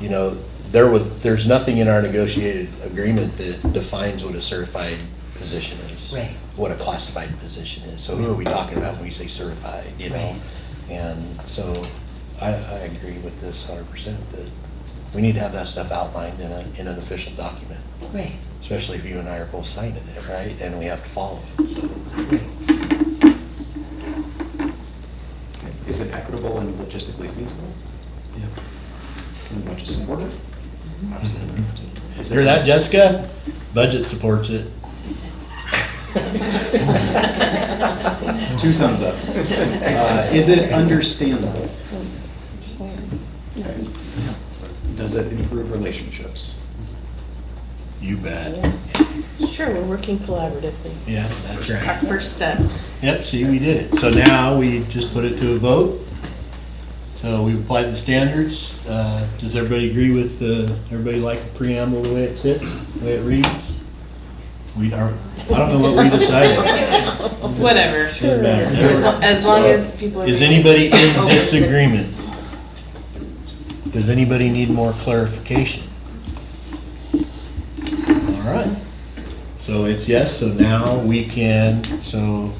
you know, there's nothing in our negotiated agreement that defines what a certified position is. Right. What a classified position is. So who are we talking about when we say certified, you know? Right. And so I agree with this 100%, that we need to have that stuff outlined in an official document. Right. Especially if you and I are both signing it, right? And we have to follow it, so. Is it equitable and logistically feasible? Yep. Can the budget support it? Is it- Hear that, Jessica? Budget supports it. 2 thumbs up. Is it understandable? Does it improve relationships? You bet. Yes. Sure, we're working collaboratively. Yeah, that's Our right. first step. Yep, see, we did it. So now we just put it to a vote. So we've applied the standards. Does everybody agree with everybody like the preamble the way it sits, the way it reads? I don't know what we decided. Whatever. Doesn't matter. As long as people are. Is anybody in disagreement? Does anybody need more clarification? All right. So it's yes, so now we can, hi,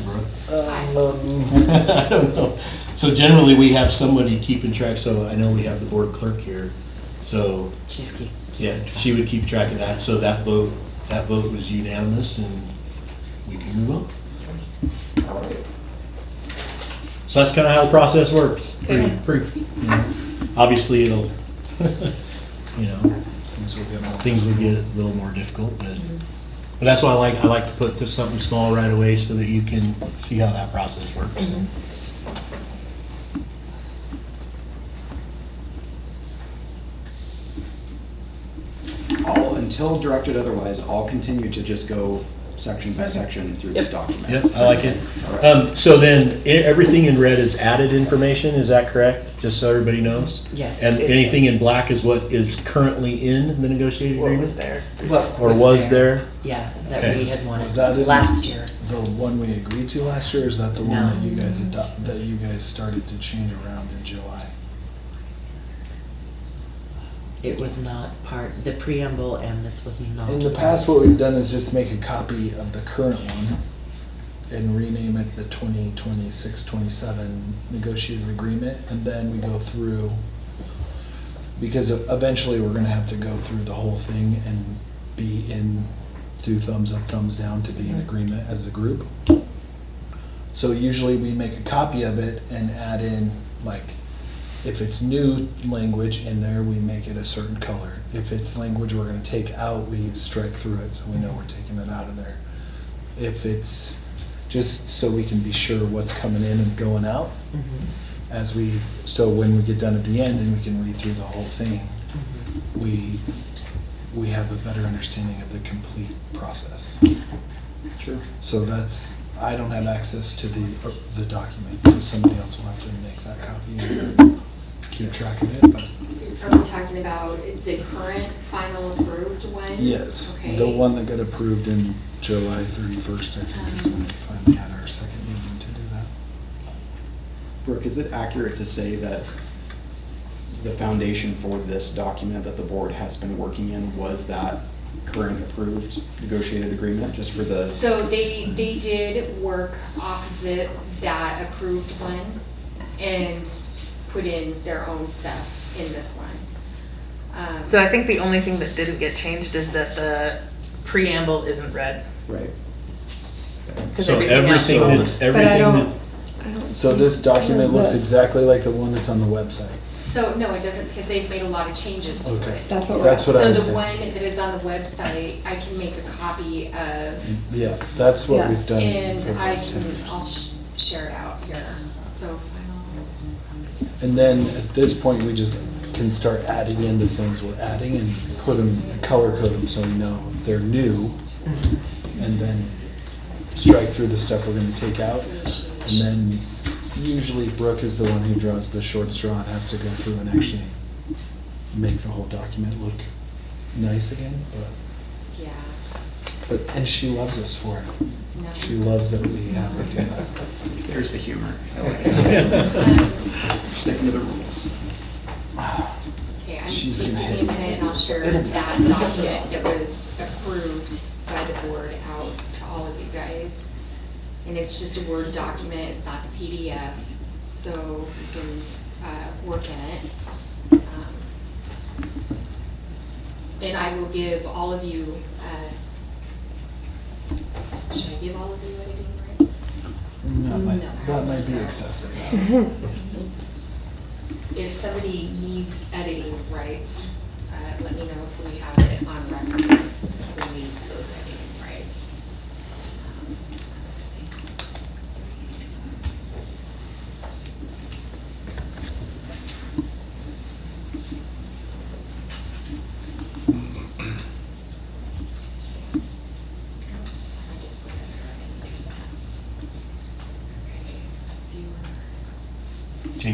Brooke. I don't know. So generally, we have somebody keeping track, so I know we have the board clerk here. So, She's key. yeah, she would keep track of that, so that vote was unanimous, and we can move on. So that's kind of how the process works. Pretty, obviously, it'll, things will get a little more difficult, but that's why I like to put something small right away so that you can see how that process works. Until directed otherwise, I'll continue to just go section by section through this document. Yep, I like it. All right. So then, everything in red is added information, is that correct? Just so everybody knows? Yes. And anything in black is what is currently in the negotiated What was agreement? there? Or was there? Yeah, that Okay. we had wanted Was that in last year. The one we agreed to last year, or is that the one No. that you guys started to change around in July? It was not part, the preamble and this was not. In the past, what we've done is just make a copy of the current one and rename it the 2026-27 negotiated agreement, and then we go through, because eventually we're gonna have to go through the whole thing and do thumbs up, thumbs down to be in agreement as a group. So usually we make a copy of it and add in, like, if it's new language in there, we make it a certain color. If it's language we're gonna take out, we strike through it so we know we're taking it out of there. If it's just so we can be sure what's coming in and going out, so when we get done at the end and we can read through the whole thing, we have a better understanding of the complete process. Sure. So I don't have access to the document, so somebody else will have to make that copy and keep track of it, but. Are we talking about the current final approved one? Yes, Okay. the one that got approved in July 31st, I think, is when we finally had our second meeting to do that. Brooke, is it accurate to say that the foundation for this document that the board has been working in was that current approved negotiated agreement, just for the? So they did work off of that approved one and put in their own stuff in this one. So I think the only thing that didn't get changed is that the preamble isn't red. Right. 'Cause So everything else- So this document Here's looks this. exactly like the one that's on the website. So, no, it doesn't, because they've made a lot of changes to Okay. it. That's what That's what I was So the saying. one that is on the website, I can make a copy of, Yeah, that's what Yeah. we've done. and for the I last 10 can, years. I'll share it out here. So final. And then at this point, we just can start adding in the things we're adding and put them, color code them so we know if they're new. And then strike through the stuff we're gonna take out. And then usually Brooke is the one who draws the short straw and has to go through and actually make the whole document look nice again, Yeah. and she loves us for it. No. She loves that we have her do that. There's the humor. I like it. Sticking to the rules. Okay, I'm She's taking gonna a hit minute and I'll share It'll- that document that was approved by the board out to all of you guys. And it's just a Word document, it's not the PDF, so you can work in it. And I will give all of you, should I give all of you editing rights? That might be excessive. If somebody needs editing rights, let me know so we have it on record who needs those editing rights.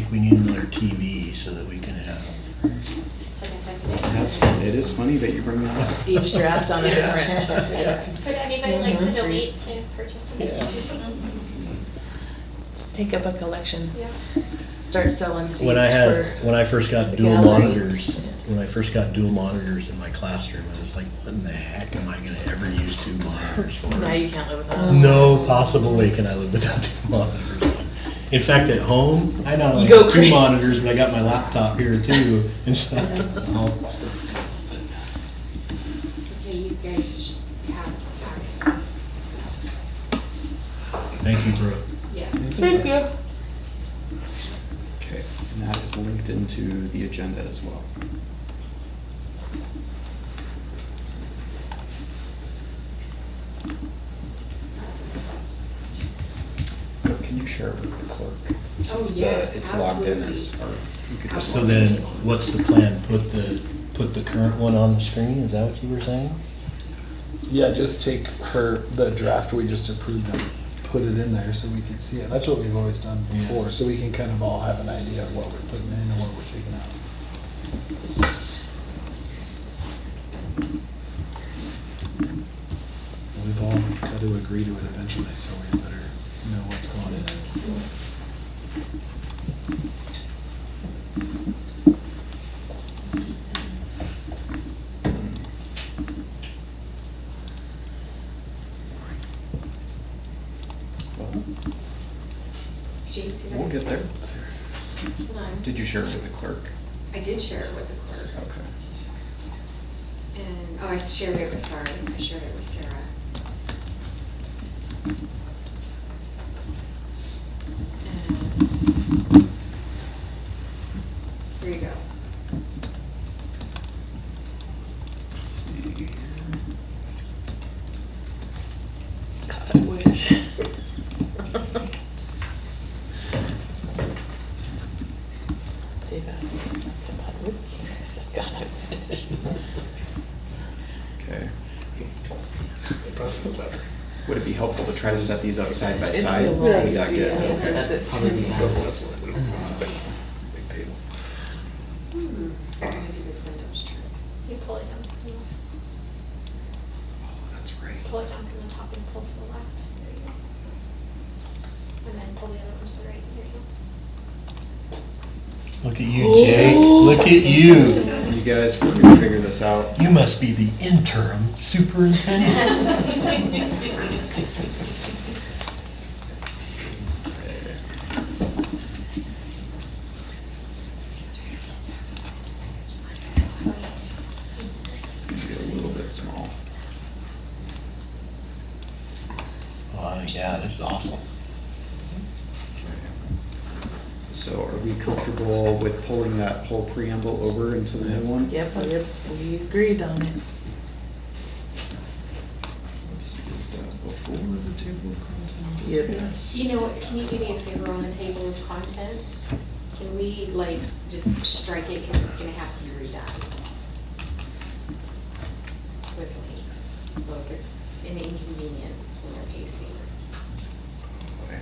think we need another TV so that we can have. Second time today. That's, it is funny that you bring that up. Each draft on a different. Would anybody like to donate to purchase a new TV? Just take up a collection. Yeah. Start selling seats When I for first got the dual gallery. monitors, when I first got dual monitors in my classroom, I was like, what in the heck am I gonna ever use two monitors for? Now you can't live without. No possible way can I live without two monitors. In fact, at home, I not only You go have two crazy. monitors, but I got my laptop here too, and so I'll Okay, you guys have access. thank you, Brooke. Yeah. Thank you. Okay, and that is linked into the agenda as well. Can you share it with the clerk? Since yes, it's logged in as, absolutely. or you could just So log in then, as the clerk. what's the plan? Put the current one on the screen? Is that what you were saying? Yeah, just take the draft we just approved and put it in there so we can see it. That's what we've always done before, so we can kind of all have an idea of what we're putting in and what we're taking out. We've all got to agree to it eventually, so we better know what's going in. Well, Jake, did I? we'll get there. Hold on. Did you share it with the clerk? I did share it with the clerk. Okay. And, oh, I shared it with Sarah. I shared it with Sarah. And here you go. Let's see. God, I wish. Dave asked me about whiskey. I said, God, I wish. Okay. Probably feel better. Would it be helpful to try to set these up side by It'd be side? a lot Would that easier, get, yeah, okay. because it's How many really people nice. Big table. I'm gonna do this Windows trim. You pull it down, Oh, that's right. pull it down from the top and pull to the left. There you go. And then pull the other one to the right. There you go. Look at you, Jake. Look at you. You guys, we're gonna figure this out. You must be the interim superintendent. It's gonna be a little bit small. Oh, yeah, this is awesome. So are we comfortable with pulling that whole preamble over into the new one? Yep, we agreed on it. Let's see, is that before the table of contents? Yep. Yes. You know what, can you do me a favor on the table of contents? Can we, like, just strike it, because it's gonna have to be redone? With links, so if it's an inconvenience when you're pasting. Okay.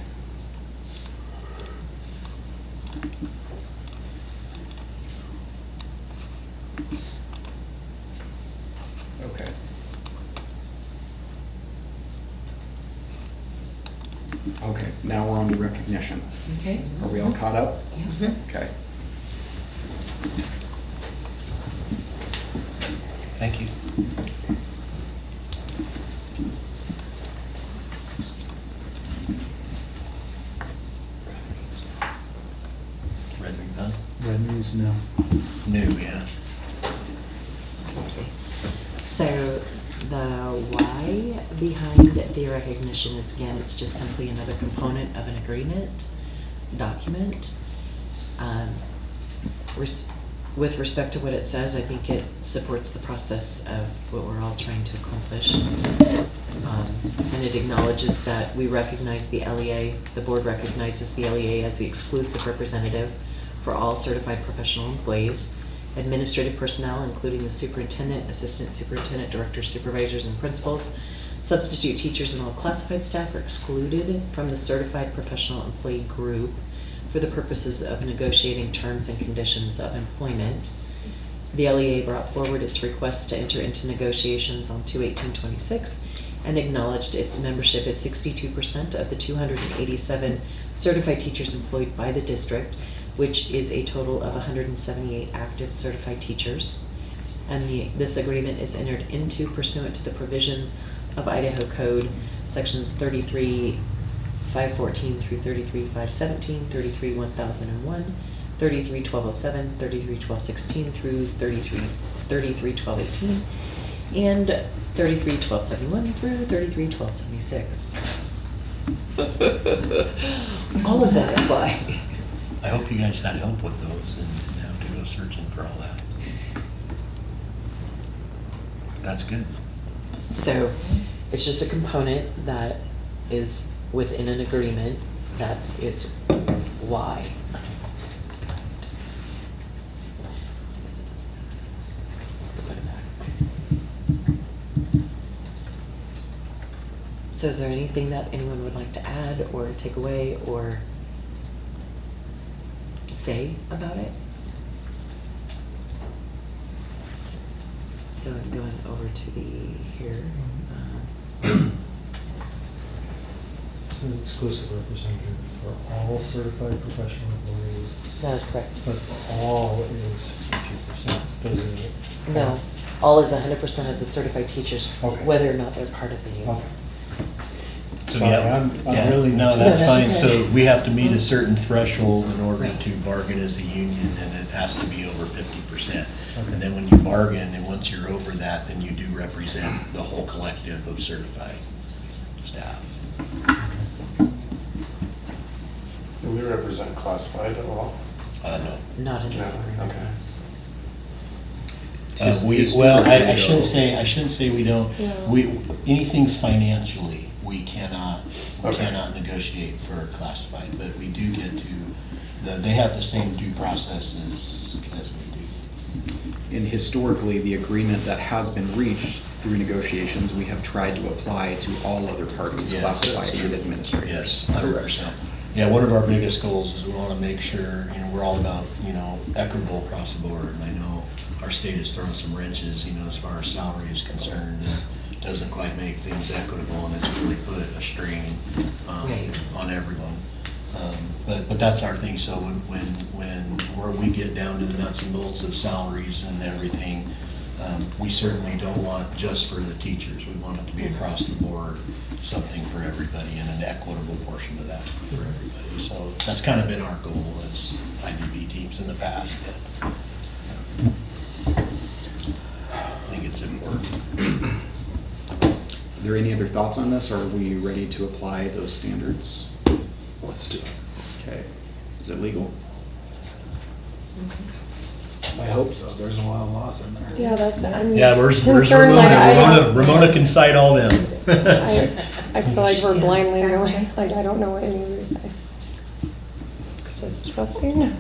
Okay. Okay, now we're on to recognition. Okay. Are we all caught up? Yeah. Okay. Thank you. Red ring done? Red means no. New, yeah. So the why behind the recognition is, again, it's just simply another component of an agreement document. With respect to what it says, I think it supports the process of what we're all trying to accomplish. And it acknowledges that we recognize the LEA, the board recognizes the LEA as the exclusive representative for all certified professional employees. Administrative personnel, including the superintendent, assistant superintendent, directors, supervisors, and principals, substitute teachers, and all classified staff are excluded from the certified professional employee group for the purposes of negotiating terms and conditions of employment. The LEA brought forward its request to enter into negotiations on 2/18/26 and acknowledged its membership is 62% of the 287 certified teachers employed by the district, which is a total of 178 active certified teachers. And this agreement is entered into pursuant to the provisions of Idaho Code Sections 33-514 through 33-517, 33-1001, 33-1207, 33-1216 through 33-1218, and 33-1271 through 33-1276. All of that applies. I hope you guys had help with those and didn't have to go searching for all that. That's good. So it's just a component that is within an agreement. That's its why. So is there anything that anyone would like to add or take away or say about it? So I'm going over to the here. Says exclusive representative for all certified professional employees, That is correct. but all is 62%, doesn't it? No, all is 100% of the certified teachers, Okay. whether or not they're part of the union. Okay. So Sorry, yeah, I'm yeah, really. no, that's No, that's fine. So okay. we have to meet a certain threshold in order to bargain as a union, and it has to be over 50%. And then when you bargain, and once you're over that, then you do represent the whole collective of certified staff. Do we represent classified at all? No. Not in this No, agreement. okay. I shouldn't say we don't. No. Anything financially, we cannot Okay. negotiate for classified, but we do get to, they have the same due process as we do. And historically, the agreement that has been reached through negotiations, we have tried to apply to all other parties, Yes, classified that's true. and administrators. Yes, 100%. Yeah, one of our biggest goals is we want to make sure, we're all about, equitable across the board. And I know our state has thrown some wrenches, as far as salary is concerned, and doesn't quite make things equitable, and it's really put a strain Right. on everyone. But that's our thing, so where we get down to the nuts and bolts of salaries and everything, we certainly don't want just for the teachers. We want it to be across the board, something for everybody, and an equitable portion of that for everybody. So that's kind of been our goal as IBB teams in the past. I think it's important. Are there any other thoughts on this, or are we ready to apply those standards? Let's do it. Okay. Is it legal? I hope so. There's a lot of laws in there. Yeah, I'm Yeah, where's concerned, Ramona? like, I don't- Ramona can cite all them. I feel like we're Yeah. blindly going, like, I don't know what any of these say. It's just trusting.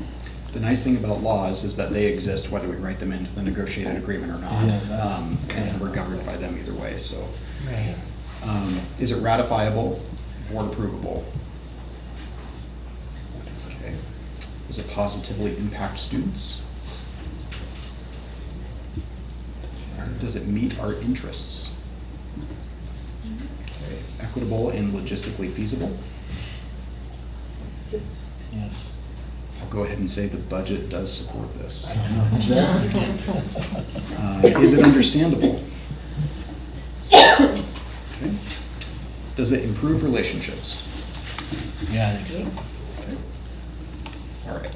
The nice thing about laws is that they exist whether we write them into the negotiated agreement or not. Yeah, that's- And we're governed by them either way, so. Right. Is it ratifiable, board approvable? Okay. Does it positively impact students? Does it meet our interests? Okay. Equitable and logistically feasible? Yes. I'll go ahead and say the budget does support this. I don't know if it does. Is it understandable? Okay. Does it improve relationships? Yeah, I think so. Okay. All right.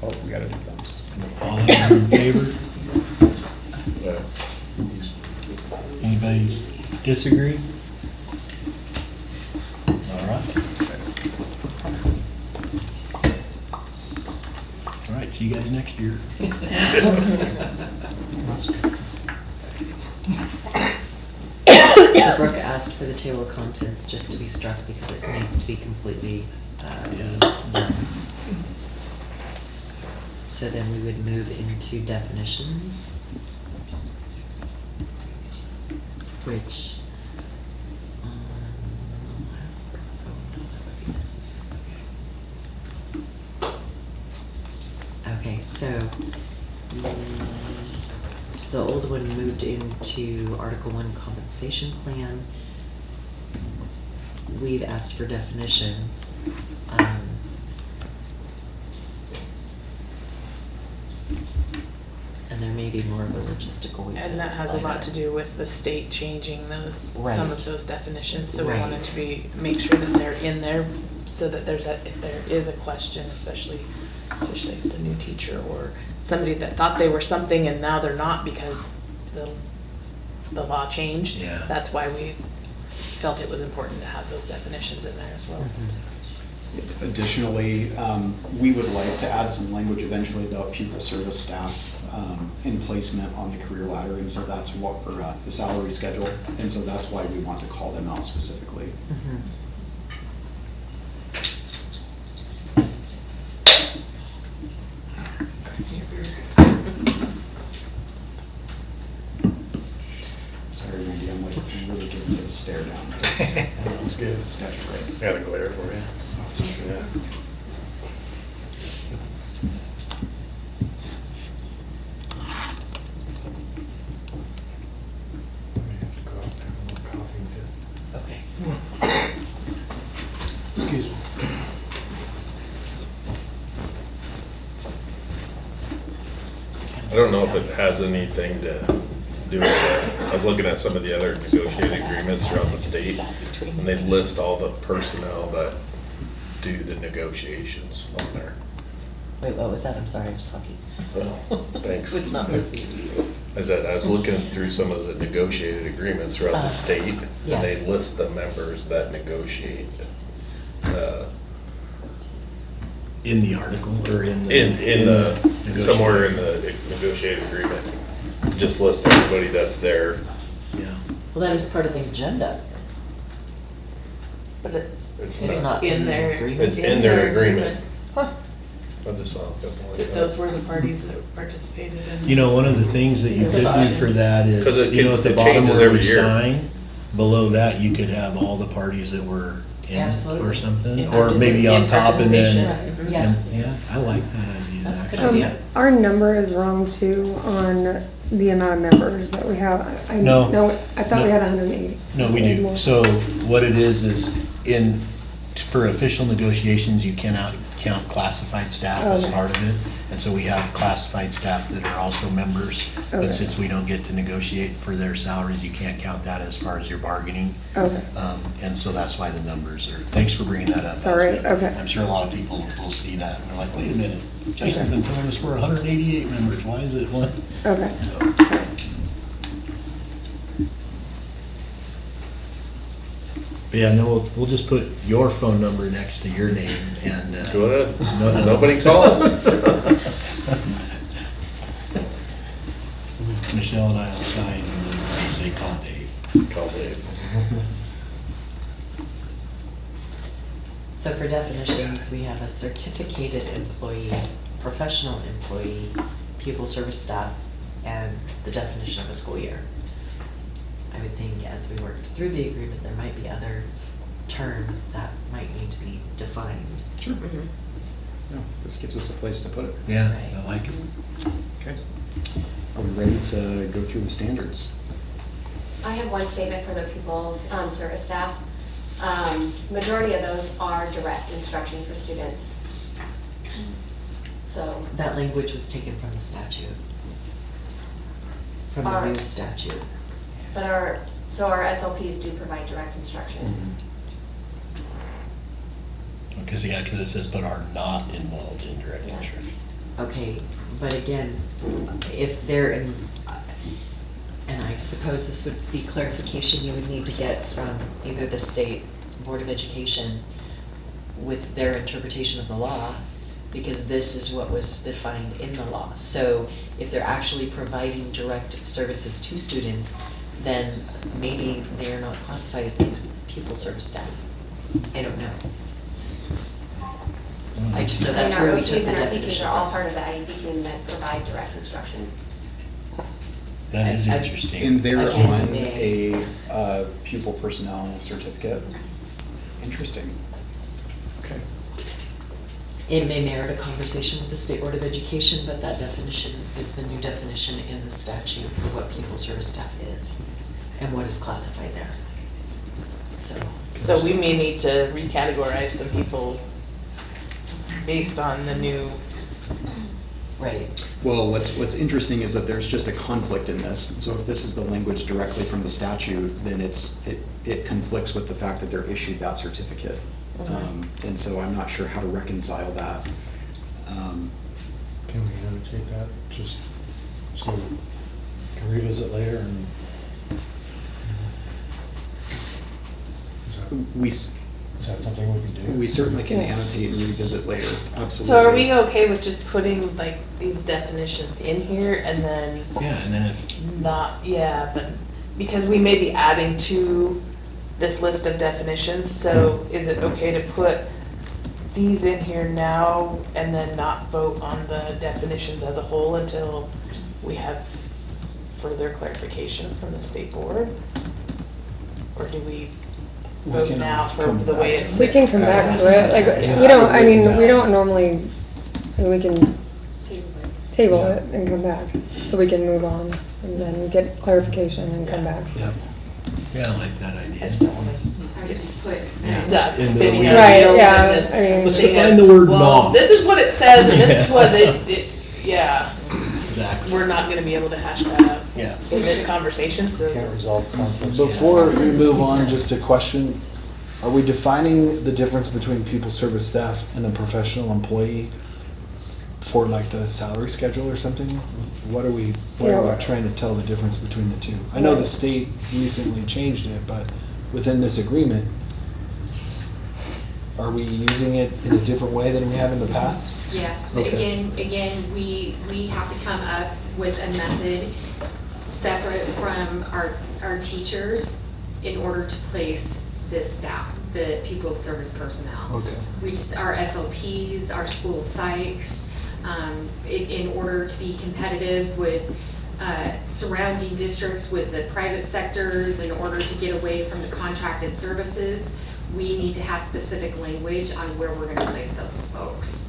Oh, we gotta do thumbs. All those in favor? Yeah. Anybody disagree? All right. All right, see you guys next year. So Brooke asked for the table of contents just to be struck because it needs to be completely done. So then we would move into definitions, which, last, oh no, that would be this one. So, the old one moved into Article 1 compensation plan. We've asked for definitions. And there may be more of a logistical. And that has a lot to do with the state changing those, some of those definitions, so we Right. wanted to make sure that they're in there, so that if there is a question, especially if it's a new teacher or somebody that thought they were something and now they're not because the law changed. Yeah. That's why we felt it was important to have those definitions in there as well. Additionally, we would like to add some language eventually about pupil service staff in placement on the career ladder, and so that's what, or the salary schedule, and so that's why we want to call them out specifically. Sorry, Randy, I'm really giving you the stare down. That's good. Sketch right. Got a glare for you. It's okay. Yeah. We have to go out there and have a little coffee fit. Okay. Excuse me. I don't know if it has anything to do with that. I was looking at some of the other negotiated agreements throughout the state, and they list all the personnel that do the negotiations on there. Wait, what was that? I'm sorry, I was talking. Well, thanks. I was not listening to you. I said, I was looking through some of the negotiated agreements throughout the state, yeah. and they list the members that negotiate. In the article or in the? In the, negotiated- somewhere in the negotiated agreement, just list everybody that's there. Yeah. Well, that is part of the agenda. But It's it's not. not In in their- their agreement. It's in their agreement. Huh. I just saw a couple like If that. those were the parties that participated in. You know, one of the things that you It's could do fine. for that 'Cause is, it you know, at the it bottom changes where every we year. sign, below that, you could have all the parties that were in it or Absolutely. something. In Or maybe on top and then. participation. Yeah. Yeah, I like that idea. That's a good actually. idea. Our number is wrong too on the amount of members that we have. No. I thought we No. had 180. No, we do. So what it is for official negotiations, you cannot count classified staff as Okay. part of it. And so we have classified staff that are also members. Okay. But since we don't get to negotiate for their salaries, you can't count that as far as your bargaining. Okay. And so that's why the numbers are, thanks for bringing that up. Sorry, okay. I'm sure a lot of people will see that and they're like, wait a minute, Jason's been telling us we're 188 members, why is it one? Okay. But yeah, no, we'll just put your phone number next to your name and. Go ahead. No- Nobody calls. Michelle and I will sign and we say call Dave. Call Dave. So for definitions, we have a certificated employee, professional employee, pupil service staff, and the definition of a school year. I would think as we worked through the agreement, there might be other terms that might need to be defined. Sure. No, this gives us a place to put it. Yeah, Right. I like it. Okay. Are we ready to go through the standards? I have one statement for the pupils service staff. Majority of those are direct instruction for students. So, That language was taken from the statute, from the new statute. but our SLPs do provide direct instruction. Because it says, but are not involved in direct Yeah. instruction. Okay, but again, if they're in, and I suppose this would be clarification you would need to get from either the State Board of Education with their interpretation of the law, because this is what was defined in the law. So if they're actually providing direct services to students, then maybe they're not classified as pupil service staff. I don't know. I just know that's And where our we took OTs the and our PTs definition are all from. part of the IEP team that provide direct instruction. That is interesting. And they're Again, on may- a pupil personnel certificate. Interesting. Okay. It may merit a conversation with the State Board of Education, but that definition is the new definition in the statute for what pupil service staff is and what is classified there. So we may need to recategorize some people based on the new. Right. Well, what's interesting is that there's just a conflict in this. So if this is the language directly from the statute, then it conflicts with the fact that they're issued that certificate. And so I'm not sure how to reconcile that. Can we annotate that, just so we can revisit later and? Is that something we can do? We certainly can Yeah. annotate and revisit later, absolutely. So are we okay with just putting like these definitions in here and then Yeah, and then if, not, yeah, but, because we may be adding to this list of definitions, so is it okay to put these in here now and then not vote on the definitions as a whole until we have further clarification from the state board? Or do we We vote can now always for come the way back. it's? We can come back to it, like, Yeah. we don't, I mean, we don't normally, we can table Yeah. it and come back, so we can move on and then get clarification and come back. Yep. yeah, I like that I idea. just don't wanna I would get just put, stuck In the spinning weeds. our Right, wheels yeah, and just I mean- Let's thinking, define the word well, "not." this is what it says and this is what yeah, Exactly. we're not gonna be able to hash that out Yeah. in this conversation, so Can't just. resolve conflicts. Before we move on, just a question. Are we defining the difference between pupil service staff and a professional employee for like the salary schedule or something? What are we Yeah. trying to tell the difference between the two? I know the state recently changed it, but within this agreement, are we using it in a different way than we have in the past? yes, Okay. again, we have to come up with a method separate from our teachers in order to place this staff, the pupil service personnel. Okay. We just, our SLPs, our school psychs, in order to be competitive with surrounding districts, with the private sectors, in order to get away from the contracted services, we need to have specific language on where we're gonna place those folks.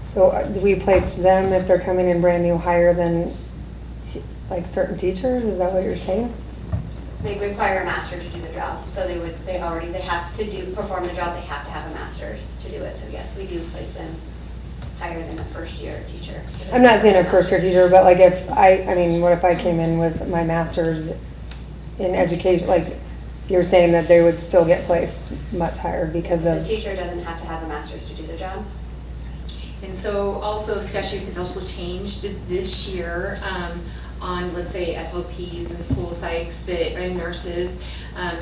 So do we place them if they're coming in brand new higher than like certain teachers? Is that what you're saying? They require a master to do the job, so they have to perform the job, they have to have a master's to do it. So yes, we do place them higher than a first year teacher. I'm not saying a first year teacher, but like if I mean, what if I came in with my master's in education, like you're saying that they would still get placed much higher because The of, teacher doesn't have to have a master's to do the job. And so also statute has also changed this year on, let's say, SLPs and school psychs and nurses.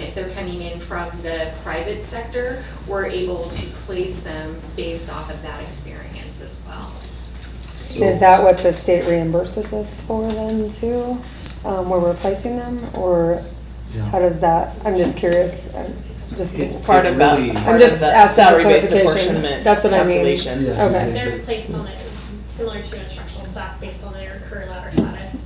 If they're coming in from the private sector, we're able to place them based off of that experience as well. is that what the state reimburses us for then too? Where we're placing them, or how does that, I'm just curious. It's Part of that, really- part I'm of just that asking for salary-based clarification. apportionment That's what I mean. calculation. Yeah. Okay. They're placed on it, similar to instructional staff, based on their career ladder status.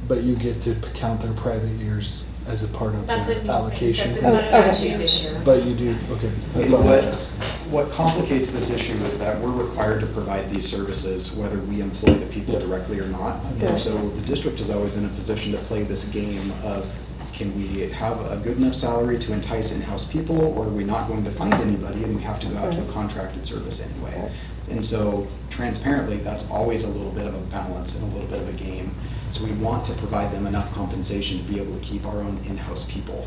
But you get to count their private years as a part of That's a new the thing. allocation. That's a Oh, okay. statute this year. But you do, okay. That's all I'm asking. What complicates this issue is that we're required to provide these services whether we employ the people directly or not. Okay. And so the district is always in a position to play this game of, can we have a good enough salary to entice in-house people, or are we not going to find anybody and we have to go out to a contracted service anyway? And so transparently, that's always a little bit of a balance and a little bit of a game. So we want to provide them enough compensation to be able to keep our own in-house people.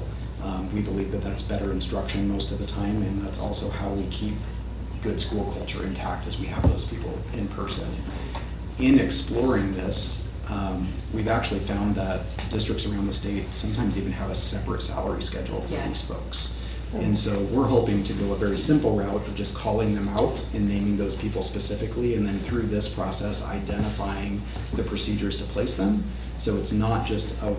We believe that that's better instruction most of the time, and that's also how we keep good school culture intact as we have those people in person. In exploring this, we've actually found that districts around the state sometimes even have a separate salary schedule for these Yes. folks. And so we're hoping to go a very simple route of just calling them out and naming those people specifically, and then through this process, identifying the procedures to place them. So it's not just a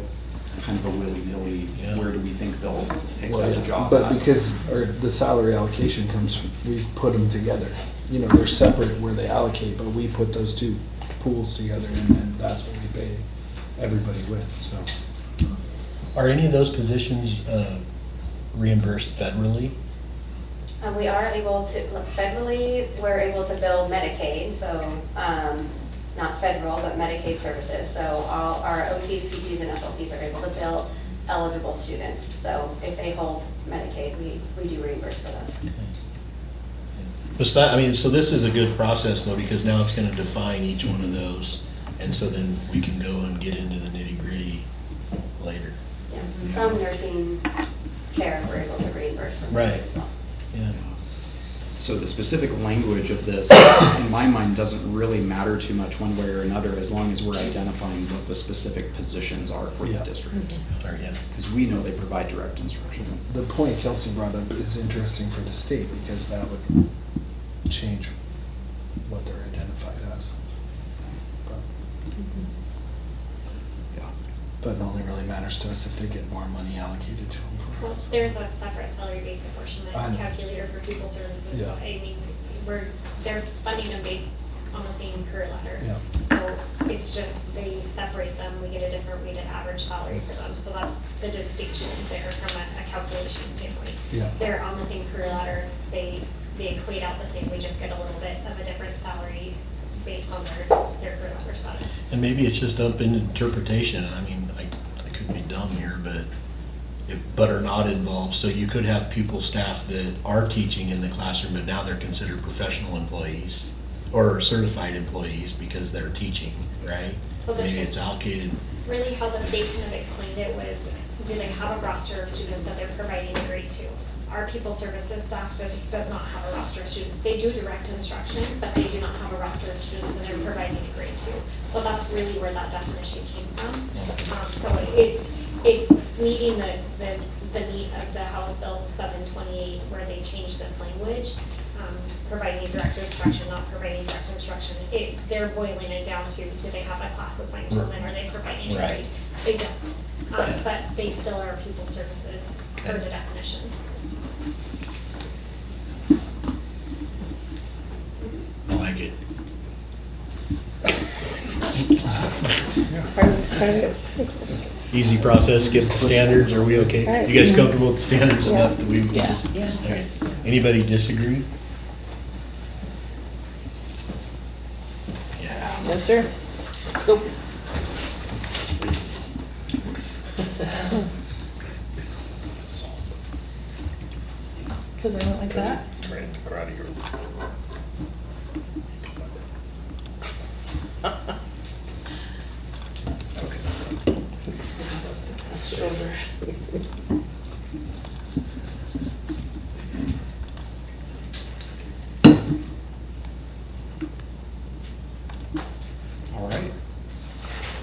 kind of a willy-nilly, Yeah. where do we think they'll accept a job But at? because, or the salary allocation comes, we put them together. You know, they're separate where they allocate, but we put those two pools together and then that's what we pay everybody with, so. Are any of those positions reimbursed federally? We are able to, federally, we're able to bill Medicaid, so, not federal, but Medicaid services. So all our OTs, PTs, and SLPs are able to bill eligible students. So if they hold Medicaid, we do reimburse for those. But that, I mean, so this is a good process though, because now it's gonna define each one of those. And so then we can go and get into the nitty gritty later. Yeah. Some nursing care we're able to reimburse for Right. as well. Yeah. So the specific language of this, in my mind, doesn't really matter too much one way or another, as long as we're identifying what the specific positions are for the Yeah. district. Or, yeah. Because we know they provide direct instruction. The point Kelsey brought up is interesting for the state, because that would change what they're identified as. Yeah. But it only really matters to us if they get more money allocated to them for Well, us. there's a separate salary-based I apportionment know. calculator for pupil services. Yeah. So, I mean, they're funding them based on the same career ladder. Yeah. So it's just, they separate them, we get a different weighted average salary for them. So that's the distinction there from a calculation standpoint. Yeah. They're on the same career ladder, they equate out the same, we just get a little bit of a different salary based on their career ladder status. And maybe it's just up in interpretation. I mean, I could be dumb here, but are not involved. So you could have pupil staff that are teaching in the classroom, but now they're considered professional employees or certified employees because they're teaching, right? So the- Maybe it's allocated. Really how the state kind of explained it was, do they have a roster of students that they're providing a grade to? Our pupil services staff does not have a roster of students. They do direct instruction, but they do not have a roster of students that they're providing a grade to. So that's really where that definition came from. So it's meeting the need of the House Bill 728 where they changed this language, providing direct instruction, not providing direct instruction. They're boiling it down to, do they have a class assigned to them and are they providing a Right. grade? They don't. But they still are pupil services per Okay. the definition. I like it. I was just trying to, Easy process, skip the standards, are we okay? Right. You guys comfortable with the standards Yeah. enough that we? Yeah. Yeah. Okay. Anybody disagree? Yeah. Yes, sir. Let's go. Because I went like that. Train karate or. Shoulder. All right.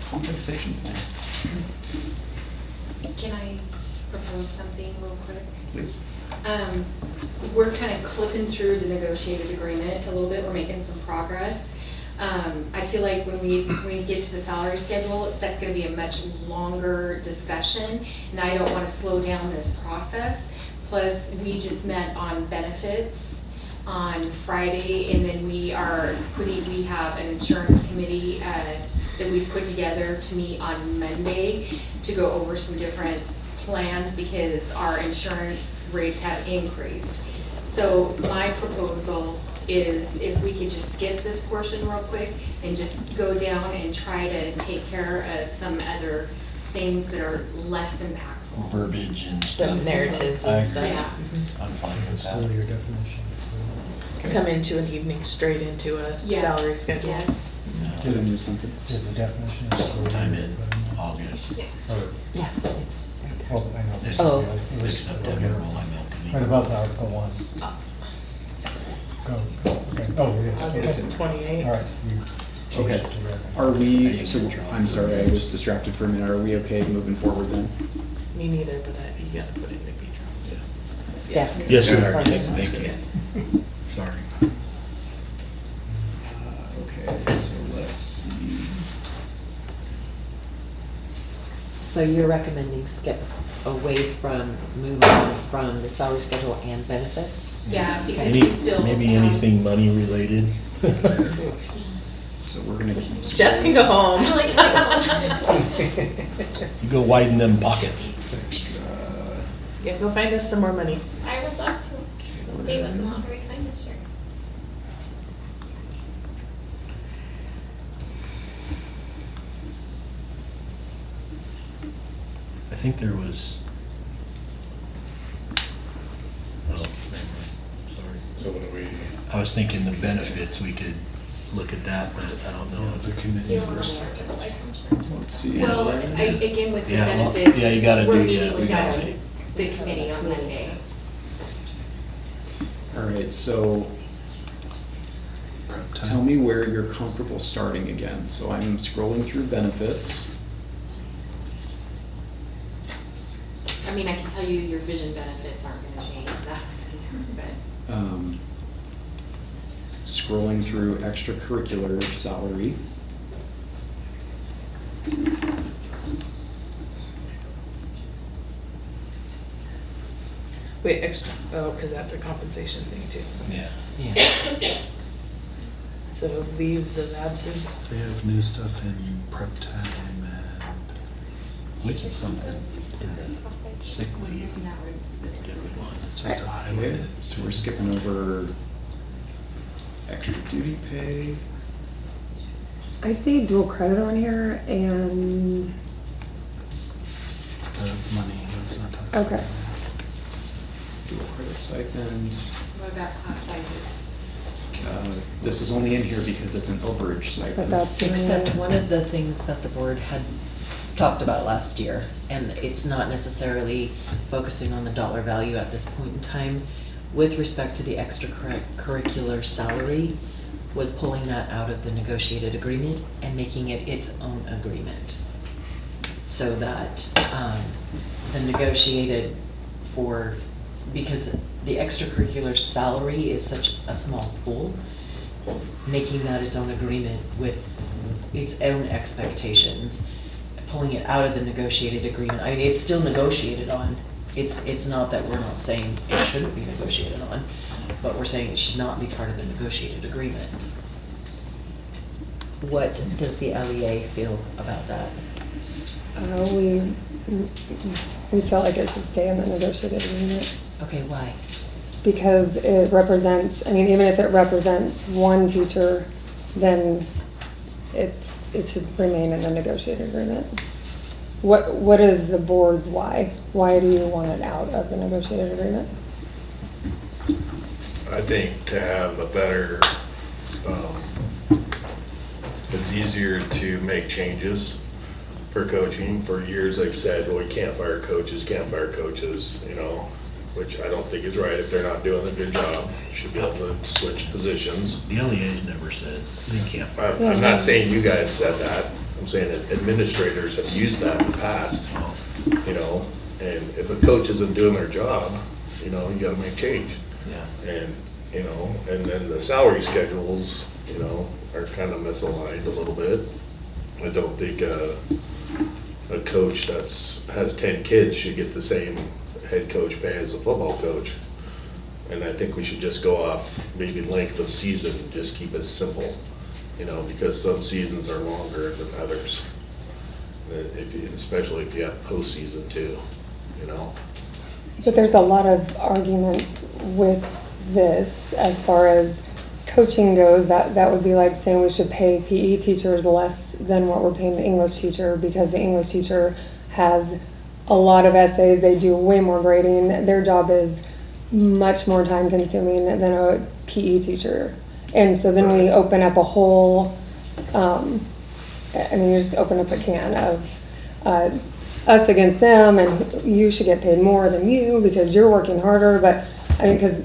Compensation plan, Can I propose something real quick? please. We're kind of clipping through the negotiated agreement a little bit, we're making some progress. I feel like when we get to the salary schedule, that's gonna be a much longer discussion, and I don't wanna slow down this process. Plus, we just met on benefits on Friday, and then we have an insurance committee, that we've put together to meet on Monday to go over some different plans because our insurance rates have increased. So my proposal is if we could just skip this portion real quick and just go down and try to take care of some other things that are less impactful. Verbiage and The stuff. narratives I and agree. stuff. Yeah. I'm fine with Still that. your definition. Come into an evening straight into a Yes, salary schedule. Yes. Did I miss something? Yeah, the definition is still. Sometime in August. Or, Yeah, it's right there. well, I know. This Oh. It was Acceptable, earlier. well, I know. Right above Article 1. Go, okay. Oh, it is. August Okay. 28. All right. you changed Okay. it to revenue. Are we, so, I'm sorry, I was distracted for a minute. Are we okay moving forward then? Me neither, but you gotta put it in the beach room, so. Yes. Yes, we Yes. are. Yes. Thank you. Sorry. Okay, so let's see. So you're recommending skip away from, move on from the salary schedule and benefits? Yeah, because Any- we still. Maybe have- anything money related. So we're gonna keep. Jess can go home. I like that. You go widen them pockets. Extra. Yeah, go find us some more money. I would love to. The state was not very kind this year. I think there was, oh, never mind. Sorry. So what do we, I was thinking the benefits, we could look at that, but I don't know. The Do committee you want to first. start to life insurance? Let's see. Well, again, with the Yeah, well, benefits. yeah, you gotta we're do meeting that. with We gotta them, meet. the committee on Monday. All right, so Prep time. tell me where you're comfortable starting again. So I'm scrolling through benefits. I mean, I can tell you your vision benefits aren't gonna change, that was in there, but. Scrolling through extracurricular salary. Wait, extra, oh, because that's a compensation thing too. Yeah. Yeah. So leaves of absence. They have new stuff in prep time and Which is something in the sick leave that we want. just to highlight it. So we're skipping over extra duty pay. I see dual credit on here and, That's money, let's not talk about okay. that. Dual credit stipend. What about class sizes? This is only in here because it's an overage stipend. But that's. Except one of the things that the board had talked about last year, and it's not necessarily focusing on the dollar value at this point in time, with respect to the extracurricular salary, was pulling that out of the negotiated agreement and making it its own agreement. So that the negotiated for, because the extracurricular salary is such a small pool, making that its own agreement with its own expectations, pulling it out of the negotiated agreement. I mean, it's still negotiated on. It's not that we're not saying it shouldn't be negotiated on, but we're saying it should not be part of the negotiated agreement. What does the LEA feel about that? We felt like it should stay in the negotiated agreement Okay, why? because it represents, I mean, even if it represents one teacher, then it should remain in the negotiated agreement. What is the board's why? Why do you want it out of the negotiated agreement? I think to have a better, it's easier to make changes for coaching. For years, they've said, well, we can't fire coaches, you know, which I don't think is right. If they're not doing a good job, you should be able to switch positions. The LEA's never said they can't fire. I'm not saying you guys said that. I'm saying that administrators have used that in the past, you know, and if a coach isn't doing their job, you know, you gotta make change. Yeah. And, you know, and then the salary schedules, you know, are kind of misaligned a little bit. I don't think a coach has 10 kids should get the same head coach pay as a football coach. And I think we should just go off maybe length of season, just keep it simple, you know, because some seasons are longer than others. Especially if you have postseason too, you know. But there's a lot of arguments with this as far as coaching goes. That would be like saying we should pay PE teachers less than what we're paying the English teacher because the English teacher has a lot of essays. They do way more grading. Their job is much more time consuming than a PE teacher. And so then we open up a whole, I mean, you just open up a can of us against them, and you should get paid more than you because you're working harder. But I mean, because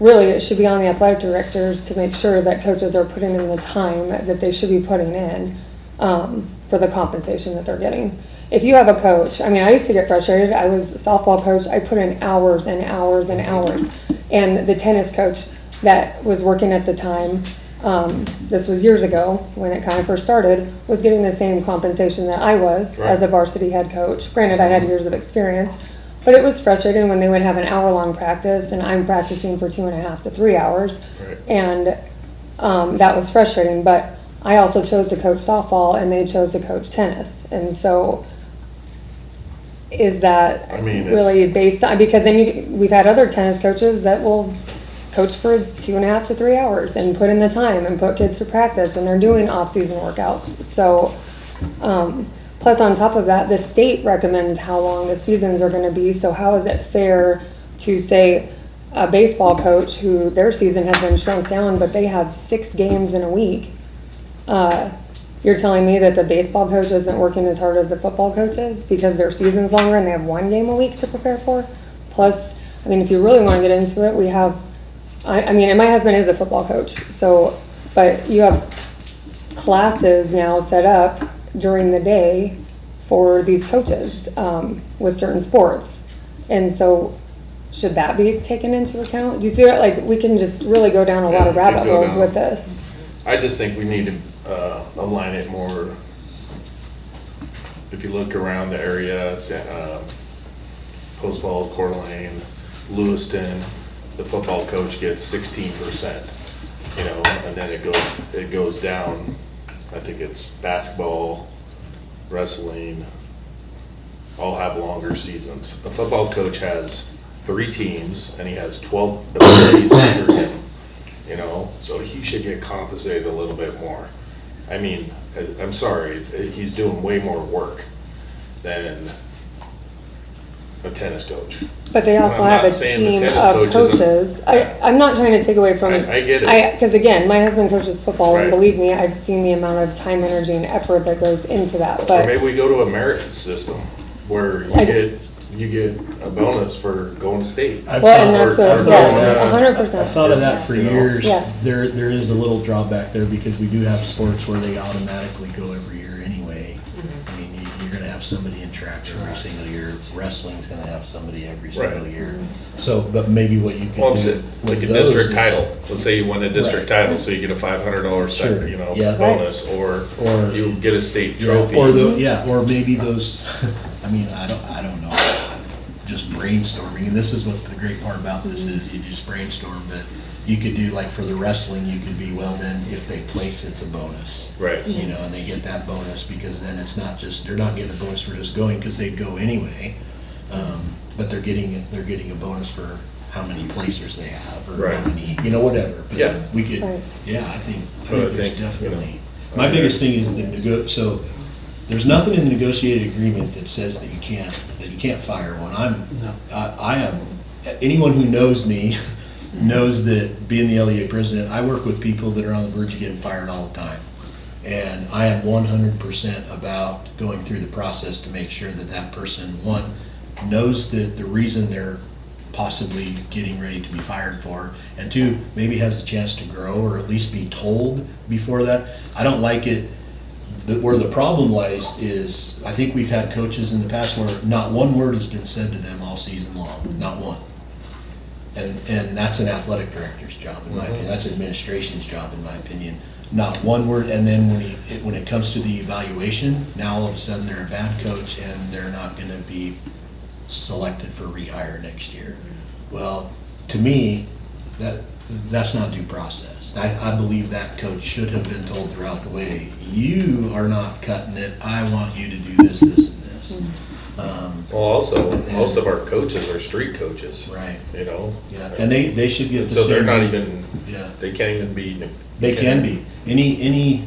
really it should be on the athletic directors to make sure that coaches are putting in the time that they should be putting in for the compensation that they're getting. If you have a coach, I mean, I used to get frustrated. I was a softball coach. I put in hours and hours and hours. And the tennis coach that was working at the time, this was years ago when it kind of first started, was getting the same compensation that I was as a varsity head coach. Granted, I had years of experience, but it was frustrating when they would have an hour-long practice and I'm practicing for 2.5 to 3 hours. Right. And that was frustrating. But I also chose to coach softball and they chose to coach tennis. And so is that I mean, really based on, because then we've had other tennis coaches that will coach for 2.5 to 3 hours and put in the time and put kids to practice, and they're doing off-season workouts. So, plus on top of that, the state recommends how long the seasons are gonna be, so how is it fair to say a baseball coach who their season has been shrunk down, but they have 6 games in a week? You're telling me that the baseball coach isn't working as hard as the football coach is because their season's longer and they have 1 game a week to prepare for? Plus, I mean, if you really want to get into it, we have, I mean, and my husband is a football coach, so, but you have classes now set up during the day for these coaches with certain sports. And so, should that be taken into account? Do you see what, like, we can just really go down a lot of Yeah, we rabbit could go holes down. with this. I just think we need to align it more. If you look around the area, Post Falls, Coeur d'Alene, Lewiston, the football coach gets 16%, you know, and then it goes down. I think it's basketball, wrestling, all have longer seasons. A football coach has 3 teams and he has 12 employees under him, you know, so he should get compensated a little bit more. I mean, I'm sorry, he's doing way more work than a tennis coach. But they also I'm have a not saying the team tennis of coach isn't- coaches. I'm not trying to take away from. I get it. Because again, my husband coaches football, and Right. believe me, I've seen the amount of time, energy, and effort that goes into that. Or But maybe we go to a merit system where you get a bonus for going to state. I've well, thought- and that's or- what, or- yes, or- 100%. I've thought of that for You know? years. Yes. There is a little drawback there because we do have sports where they automatically go every year anyway. I mean, you're gonna have somebody in track every single year. Wrestling's gonna have somebody every single Right. year. So, but maybe what you Well, can it's do like with a those district is- title. Let's say you win a district Right. title, so you get a $500 Sure. you know, Yeah. bonus, or Or- you get a state Yeah, trophy. or maybe those, I mean, I don't know, just brainstorming, and this is what the great part about this is, you just brainstorm, but you could do, like, for the wrestling, you could be, well, then, if they place, it's a bonus. Right. You know, and they get that bonus, because then it's not just, they're not getting a bonus for just going, because they'd go anyway, but they're getting a bonus for how many placers they have, or how Right. many, you know, whatever. But Yeah. We could, Right. yeah, I think But I there's think, you know, definitely. My biggest thing is so there's nothing in the negotiated agreement that says that you can't fire one. I am, anyone who knows me knows that being the LEA president, I work with people that are on the verge of getting fired all the time. And I am 100% about going through the process to make sure that that person, one, knows that the reason they're possibly getting ready to be fired for, and two, maybe has a chance to grow or at least be told before that. I don't like it, where the problem lies is, I think we've had coaches in the past where not one word has been said to them all season long, not one. And that's an athletic director's job, in my opinion. That's administration's job, in my opinion. Not one word, and then when it comes to the evaluation, now all of a sudden they're a bad coach and they're not gonna be selected for rehire next year. Well, to me, that's not due process. I believe that coach should have been told throughout the way, you are not cutting it, I want you to do this, this, and this. Well, also, And then- most of our coaches are street coaches. Right. You know? Yeah, and they should get the So they're same- not even, Yeah. they can't even be. They can be. Any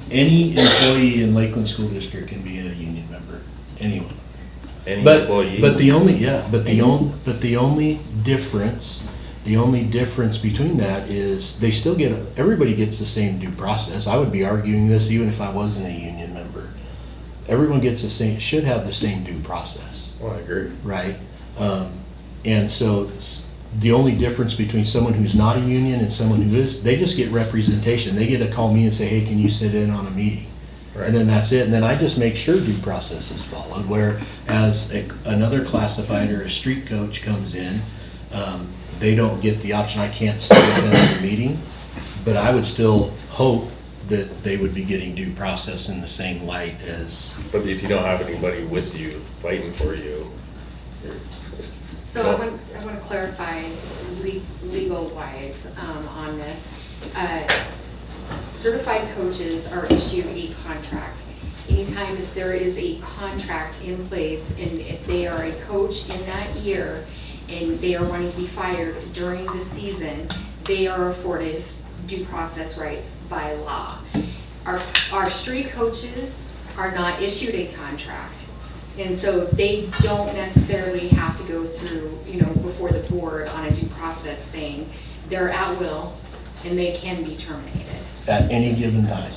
employee in Lakeland School District can be a union member, anyone. Any But employee. the only difference between that is they still everybody gets the same due process. I would be arguing this even if I wasn't a union member. Everyone gets should have the same due process. Well, I agree. Right? And so the only difference between someone who's not a union and someone who is, they just get representation. They get to call me and say, hey, can you sit in on a meeting? Right. And then that's it. And then I just make sure due process is followed. Whereas another classified or a street coach comes in, they don't get the option. I can't sit with them in the meeting, but I would still hope that they would be getting due process in the same light as. But if you don't have anybody with you fighting for you, So I want to clarify legal-wise on this. Certified coaches are issued a contract. Anytime that there is a contract in place, and if they are a coach in that year, and they are wanting to be fired during the season, they are afforded due process rights by law. Our street coaches are not issued a contract. And so they don't necessarily have to go through, before the board on a due process thing. They're at will and they can be terminated. At any given time.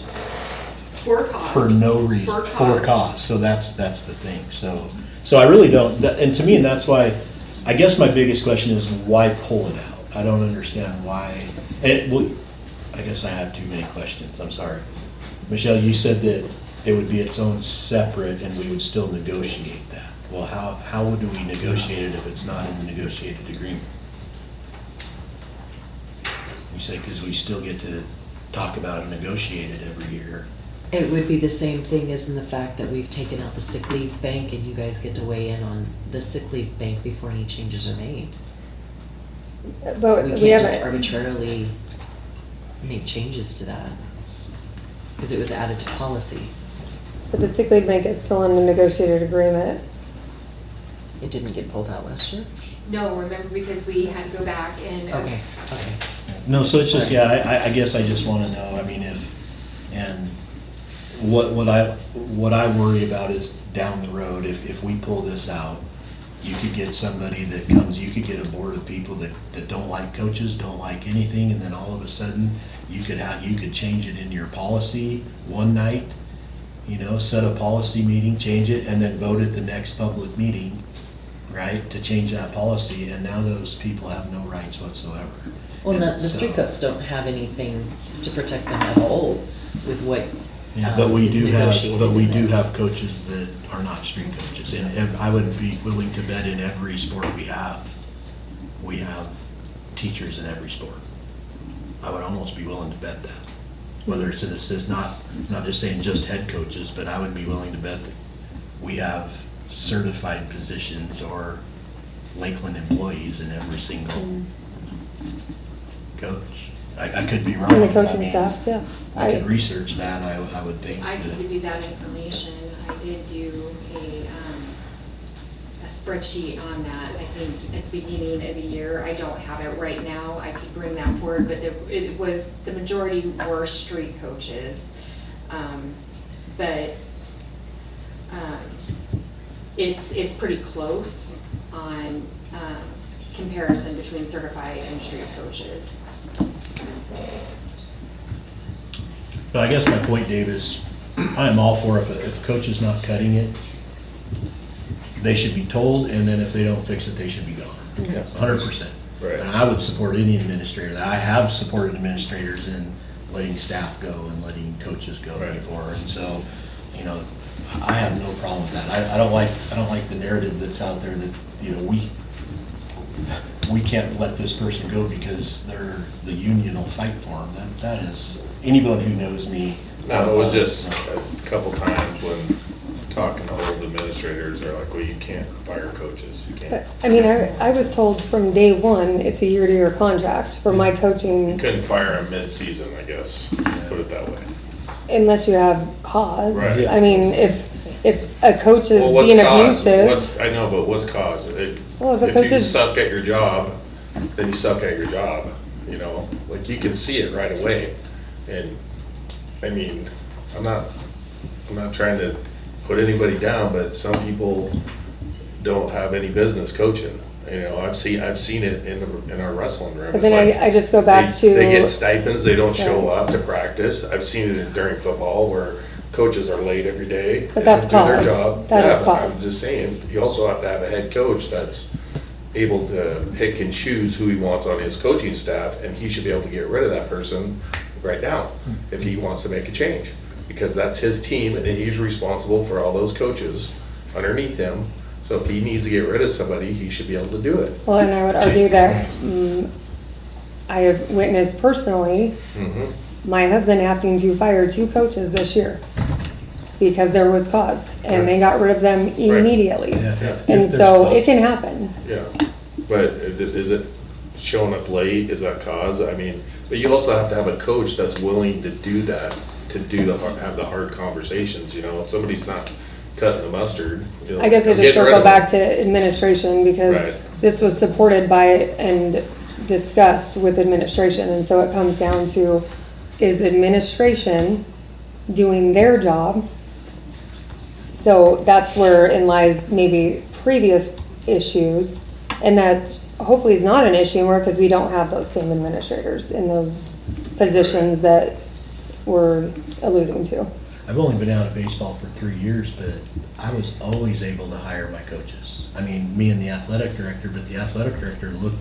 For cause. For no reason, For for cause. cause, so that's the thing, so I really don't, and to me, and that's why, I guess my biggest question is why pull it out? I don't understand why, I guess I have too many questions, I'm sorry. Michelle, you said that it would be its own separate and we would still negotiate that. Well, how would we negotiate it if it's not in the negotiated agreement? You say, because we still get to talk about it and negotiate it every year. It would be the same thing as in the fact that we've taken out the sick leave bank and you guys get to weigh in on the sick leave bank before any changes are made. But We we can't just haven't, arbitrarily make changes to that because it was added to policy. but the sick leave bank is still in the negotiated agreement. It didn't get pulled out last year? No, remember, because we had to go back and. Okay. No, so it's just, I guess I just want to know, I mean, and what I worry about is down the road, if we pull this out, you could get somebody that comes, you could get a board of people that don't like coaches, don't like anything, and then all of a sudden, you could change it in your policy one night, set a policy meeting, change it, and then vote at the next public meeting, right, to change that policy, and now those people have no rights whatsoever. Well, And the street coats don't have anything to protect them at all with what Yeah, but we is do negotiated in this. have coaches that are not street coaches, and I would be willing to bet in every sport we have teachers in every sport. I would almost be willing to bet that, whether it's an assist, not just saying just head coaches, but I would be willing to bet that we have certified positions or Lakeland employees in every single coach. I could be wrong. And the I coaching mean, staffs, yeah. I could research that, I would think. I that- can give you that information. I did do a spreadsheet on that, I think, at the beginning of the year. I don't have it right now. I could bring that forward, but the majority were street coaches. But it's pretty close on comparison between certified and street coaches. But I guess my point, Dave, is I am all for if a coach is not cutting it, they should be told, and then if they don't fix it, they should be gone. 100%. Right. And I would support any administrator. I have supported administrators in letting staff go and letting coaches go before, and so, I have no problem with that. I don't like the narrative that's out there that, we can't let this person go because the union will fight for them. That is, anybody who knows me. No, it was just a couple times when talking to old administrators, they're like, well, you can't fire coaches, you can't. I mean, I was told from day one, it's a year-to-year contract for my You coaching, couldn't fire them mid-season, I guess, put it that way. unless you have cause. Right. I mean, if a coach is Well, what's being cause? abusive. I know, but what's cause? Well, if a If coach you is- suck at your job, then you suck at your job, like you can see it right away. And, I mean, I'm not trying to put anybody down, but some people don't have any business coaching. I've seen it in our wrestling room. But It's then like I just go back to. They get stipends, they don't show Yeah. up to practice. I've seen it during football where coaches are late every day. But they that's don't do their cause. job. That Yeah, is but I'm cause. just saying, you also have to have a head coach that's able to pick and choose who he wants on his coaching staff, and he should be able to get rid of that person right now if he wants to make a change. Because that's his team, and he's responsible for all those coaches underneath him. So if he needs to get rid of somebody, he should be able to do it. Well, and I would argue that I have witnessed personally Mhm. my husband having to fire 2 coaches this year because there was cause, and they got rid of them immediately. And so it can happen. Yeah, but is it showing up late, is that cause? I mean, but you also have to have a coach that's willing to do that, have the hard conversations, if somebody's not cutting the mustard. I guess I get just rid circle of back them. to administration because Right. this was supported by and discussed with administration. And so it comes down to, is administration doing their job? So that's where in lies maybe previous issues, and that hopefully is not an issue anymore because we don't have those same administrators in those positions that we're alluding to. I've only been out of baseball for 3 years, but I was always able to hire my coaches. I mean, me and the athletic director, but the athletic director looked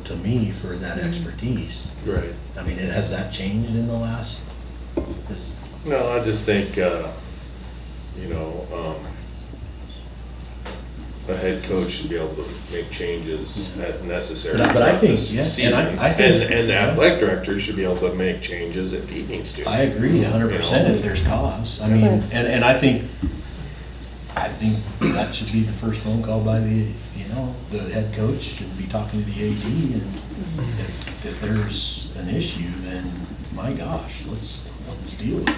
to me for that expertise. Right. I mean, has that changed in the last? No, I just think, a head coach should be able to make changes as necessary. But I think, throughout the yes, season. and I think- And the athletic director should be able to make changes if he needs to. I agree 100% if there's cause. I mean, and I think that should be the first phone call by the head coach should be talking to the AD, and if there's an issue, then my gosh, let's deal with it.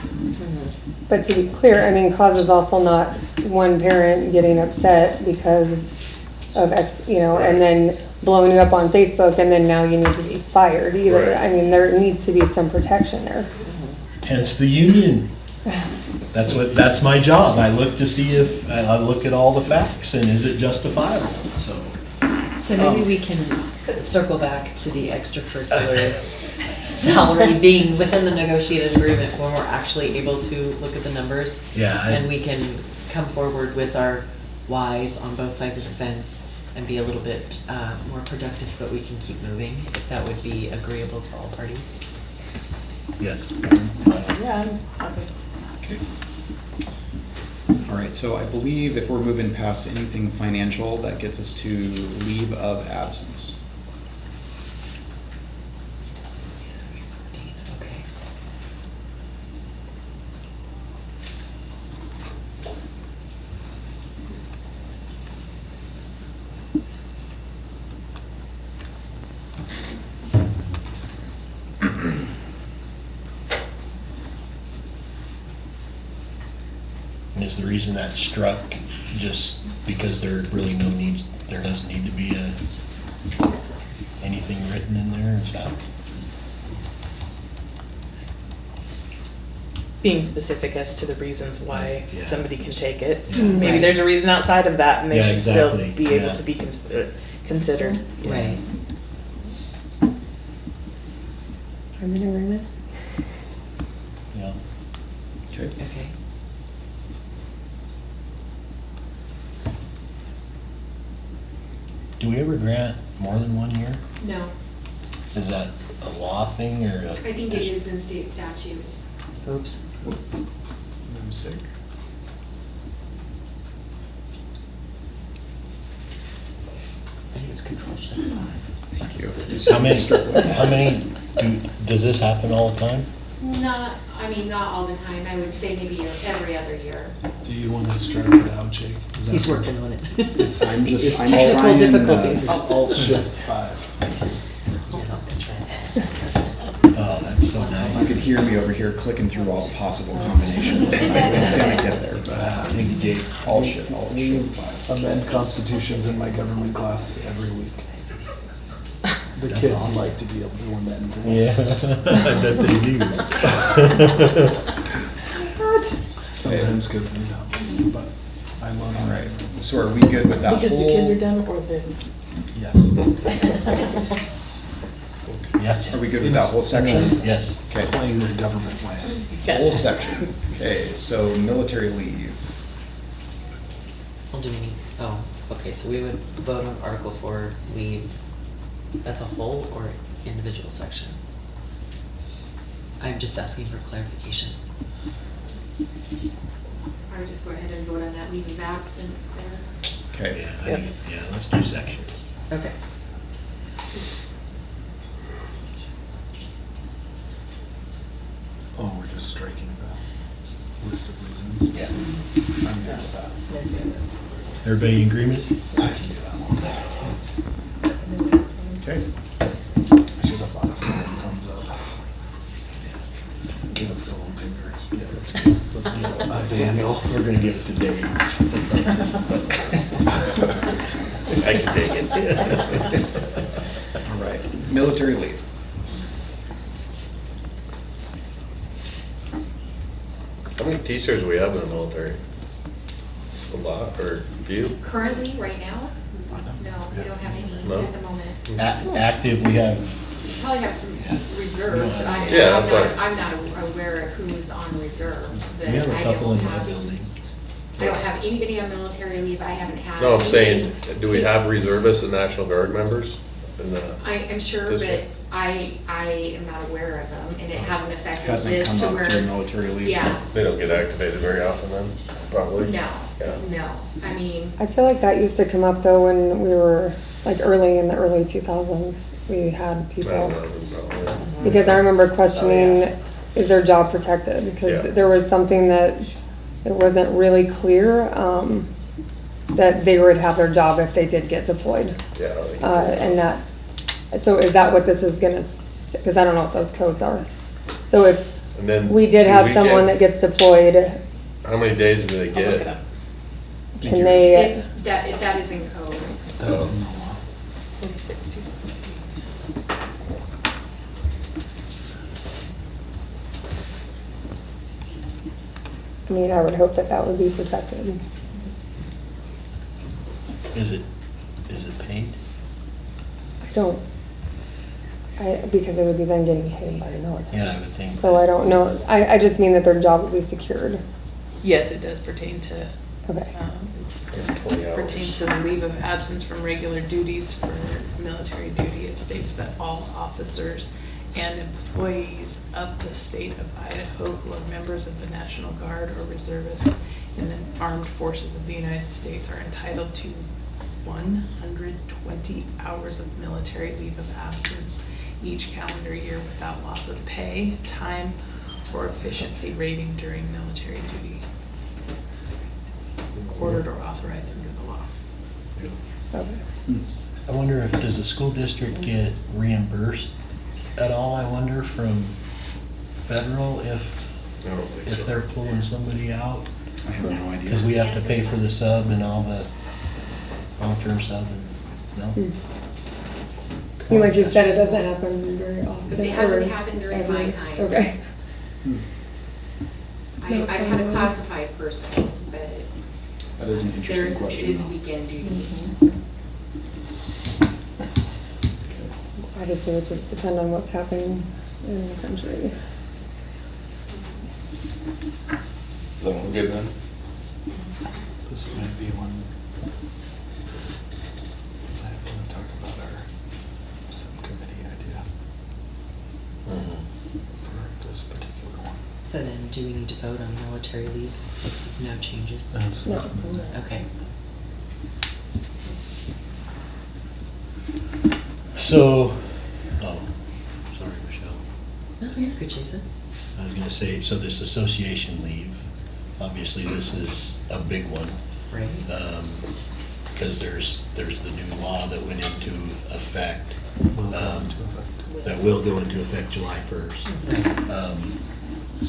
But to be clear, I mean, cause is also not one parent getting upset because of and then blowing you up on Facebook, and then now you need to be fired either. Right. I mean, there needs to be some protection there. Hence the union. That's my job. I look to see if, I look at all the facts and is it justifiable, so. So maybe we can circle back to the extracurricular salary being within the negotiated agreement when we're actually able to look at the numbers. Yeah. And we can come forward with our whys on both sides of the fence and be a little bit more productive, but we can keep moving, if that would be agreeable to all parties. Yes. Yeah, okay. Okay. All right, so I believe if we're moving past anything financial, that gets us to leave of absence. Okay. Is the reason that struck just because there really there doesn't need to be anything written in there? Is that? Being specific as to the reasons why Yeah. somebody can take it. Yeah. Maybe Right. there's a reason outside of that, and they Yeah, should still exactly. be able Yeah. to be considered. Right. I'm in agreement. Yeah. Okay. Okay. Do we ever grant more than 1 year? No, Is that a law thing or? I think it is in state statute. Oops. I'm sick. I think it's Control Shift 5. Thank you. How many, does this happen all the time? Not all the time. I would say maybe every other year. Do you want to strike it out, Jake? Is that He's what- working on it. It's Technical trying, difficulties. Alt Shift 5. Yeah, I'll control it. Oh, that's so nice. You could hear me over here clicking through all the possible combinations. I was gonna get there, but Thank you, Jake. all shit. We amend constitutions in my government class every week. The That's kids awesome. like to be able to amend things. Yeah, I bet they do. Sometimes because they're dumb, but I love All them. right, so are we good with that Because the whole? kids are dumb, or the Yes. Yeah. Are we good with that whole section? Yes. Okay, Playing with government land. whole section. Okay, so military leave. Well, do we need, okay, so we would vote on Article 4 leaves. That's a whole or individual sections? I'm just asking for clarification. I would just go ahead and vote on that leave of absence there. Okay, Yeah, I think, let's do sections. Okay. Oh, we're just striking the list of reasons. Yeah. I'm good with that. Everybody in agreement? I can do that one. okay. I should have bought a phone thumbs up. Get a phone finger. Yeah, let's get A Daniel. We're gonna give it to Dave. I can take it. All right, military leave. How many teachers do we have in the military? A lot, or few? Currently, right now, no, we don't have any No? at the moment. Active, we have, Probably have some reserves. Yeah, that's right. I'm not aware of who's on reserves, but we have a I couple don't in my have, building. I don't have anybody on military leave. I haven't had. No, I'm saying, anybody do we take- have reservists and National Guard members in the? I am sure, but district? I am not aware of them, and it hasn't affected Hasn't this come to up where. through military leave. Yeah, They don't get activated very often then, probably? no, Yeah. no. I mean, I feel like that used to come up though when we were like early in the early 2000s. We had I people, don't know, probably. because I remember questioning, is their job protected? Because Yeah. there was something that it wasn't really clear, that they would have their job if they did get deployed. Yeah. I think- And that, so is that what this is gonna, because I don't know what those codes are. So if And then. we did do have we someone get- that gets deployed, How many days do they I'll look it get? up. can they, it's, that is in code. That's in the law. 46,216. I mean, I would hope that that would be protected. Is it paid? I don't, because they would be then getting paid by the military. Yeah, I would think. So I don't know, I just mean that their job would be secured. Yes, it does pertain to, Okay. 20 hours. pertains to the leave of absence from regular duties for military duty. It states that all officers and employees of the state of Idaho who are members of the National Guard or reservists in the armed forces of the United States are entitled to 120 hours of military leave of absence each calendar year without loss of pay, time, or efficiency rating during military duty. Ordered or authorized under the law. Okay. I wonder if, does the school district get reimbursed at all, I wonder, from federal if I don't think so. they're pulling somebody out? I have no idea. Because we have to pay for the sub and all the long-term sub and, no? I mean, like you said, it doesn't happen very often. It hasn't or happened during ever. my time. Okay. I've had a classified person, but That is an interesting there's, it question. is though. weekend duty. Mm-hmm. I just think it just depend on what's happening in the country. Is that one good then? This might be one I want to talk about our subcommittee idea for this particular one. So then, do we need to vote on military leave? Looks like no changes. That's No. nothing. Okay, so. So, oh, sorry, Michelle. No, you're good, Jason. I was gonna say, so this association leave, obviously this is a big one. Right. Because there's the new law that went into effect, that will go into effect July 1st.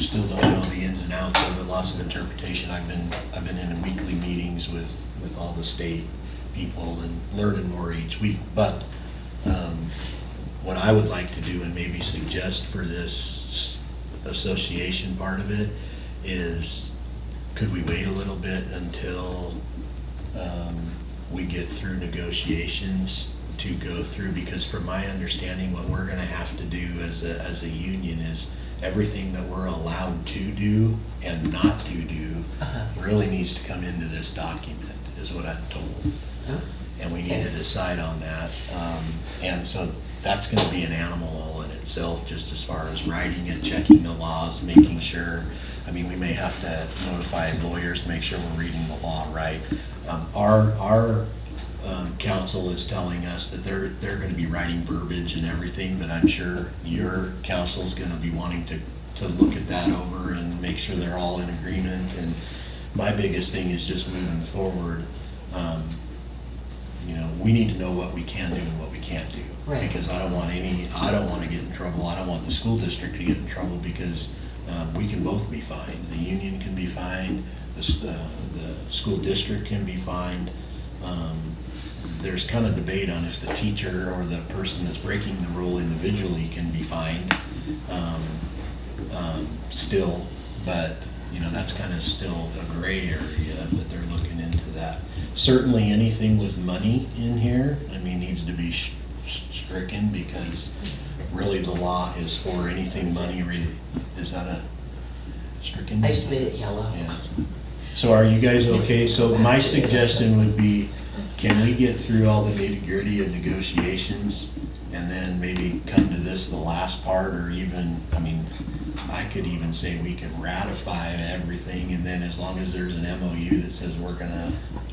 Still don't know the ins and outs of it, lots of interpretation. I've been in weekly meetings with all the state people and learning more each week. But what I would like to do and maybe suggest for this association part of it is, could we wait a little bit until we get through negotiations to go through? Because from my understanding, what we're gonna have to do as a union is everything that we're allowed to do and not to do really needs to come into this document, is what I'm told. Oh. And we need to decide on that. And so that's gonna be an animal all in itself, just as far as writing it, checking the laws, making sure. I mean, we may have to notify lawyers to make sure we're reading the law right. Our council is telling us that they're gonna be writing verbiage and everything, but I'm sure your council's gonna be wanting to look at that over and make sure they're all in agreement. And my biggest thing is just moving forward. You know, we need to know what we can do and what we can't do. Right. Because I don't want to get in trouble. I don't want the school district to get in trouble, because we can both be fined. The union can be fined, the school district can be fined. there's kind of debate on if the teacher or the person that's breaking the rule individually can be fined still, but that's kind of still a gray area, but they're looking into that. Certainly anything with money in here, needs to be stricken, because really the law is for anything money is that a stricken? I just made it yellow. Yeah. So are you guys okay? So my suggestion would be, can we get through all the nitty-gritty of negotiations and then maybe come to this, the last part, or even, I could even say we could ratify everything, and then as long as there's an MOU that says we're gonna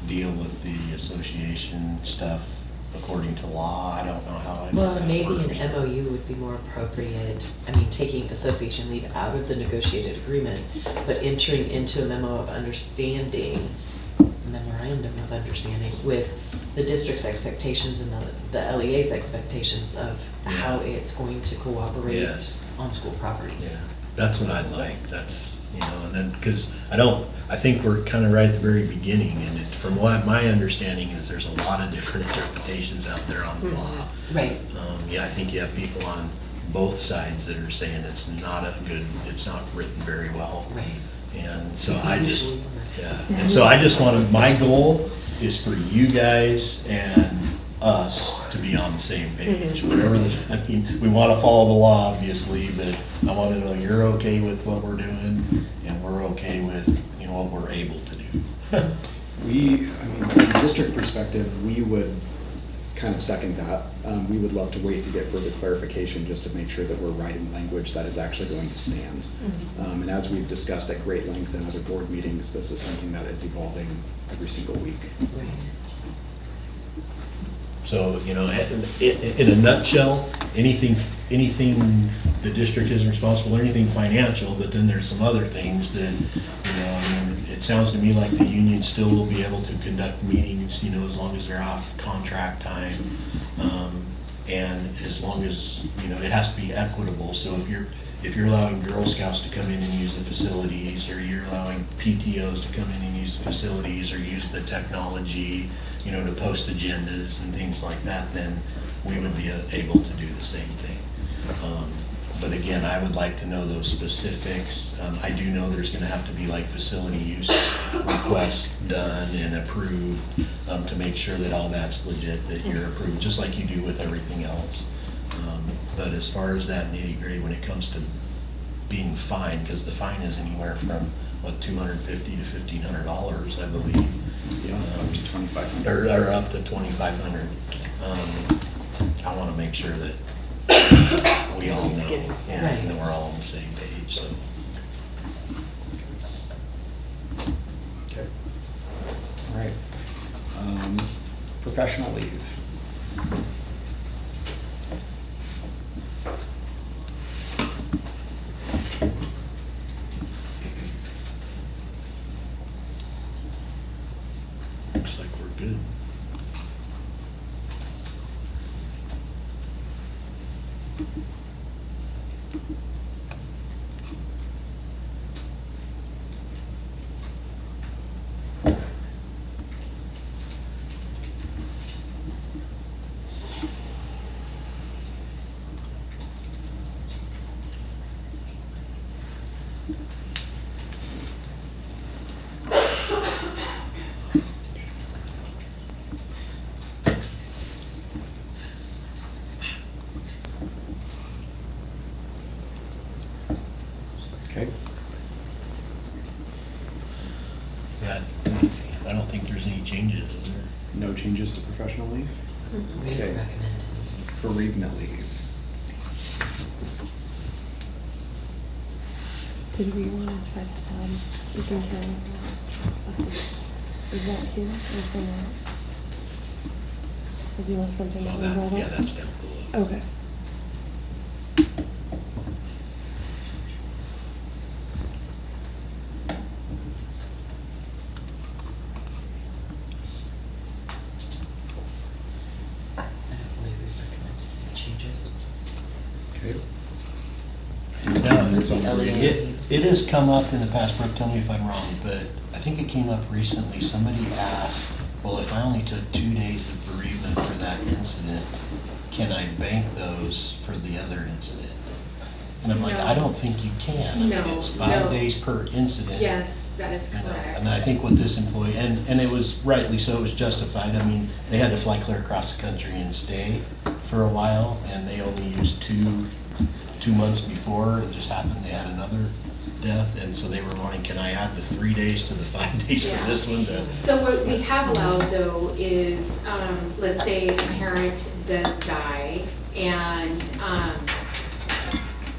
deal with the association stuff according to law, I don't know how Well, that maybe works. an MOU would be more appropriate. Taking association leave out of the negotiated agreement, but entering into a memorandum of understanding with the district's expectations and the LEA's expectations of how it's going to cooperate Yes. on school property. Yeah, that's what I'd like, that's, and then, because I think we're kind of right at the very beginning, and from what my understanding is, there's a lot of different interpretations out there on the law. Right. I think you have people on both sides that are saying it's not written very well. Right. And so I just my goal is for you guys and us to be on the same page. Whatever we want to follow the law, obviously, but I want to know you're okay with what we're doing, and we're okay with, what we're able to do. From a district perspective, we would kind of second that. We would love to wait to get further clarification, just to make sure that we're writing language that is actually going to stand. And as we've discussed at great length in other board meetings, this is something that is evolving every single week. Right. So, in a nutshell, anything the district is responsible, anything financial, but then there's some other things that, it sounds to me like the union still will be able to conduct meetings, as long as they're off contract time. And as long as, it has to be equitable. So if you're allowing Girl Scouts to come in and use the facilities, or you're allowing PTOs to come in and use the facilities, or use the technology, to post agendas and things like that, then we would be able to do the same thing. But again, I would like to know those specifics. I do know there's gonna have to be like facility use requests done and approved, to make sure that all that's legit, that you're approved, just like you do with everything else. But as far as that nitty-gritty, when it comes to being fined, because the fine is anywhere from, $250 to $1,500, I believe. Up to $2,500. Or up to $2,500. I want to make sure that we all know, and that we're all on the same page, so. Okay. All right. Professional leave. Looks like we're good. Okay. Yeah, I don't think there's any changes, is there? No changes to professional leave? We don't Okay. recommend. Bereavement leave. Did we want to try to Ethan County? Is that him or someone else? Or do you want something that we rolled up? Yeah, that's down below. Okay. I don't believe we recommend changes. Okay. Now, It's on the LEA. it has come up in the past, Brooke, tell me if I'm wrong, but I think it came up recently. Somebody asked well, if I only took 2 days of bereavement for that incident, can I bank those for the other incident? And I'm like, No. I don't think you can. I mean, No, it's 5 no. days per incident. Yes, that is You know, correct. and I think with this employee, and it was rightly so, it was justified. I mean, they had to fly clear across the country and stay for a while, and they only used two months before. It just happened they had another death, and so they were wanting, can I add the 3 days to the 5 days Yeah. for this one? So what we have allowed though is, let's say a parent does die and,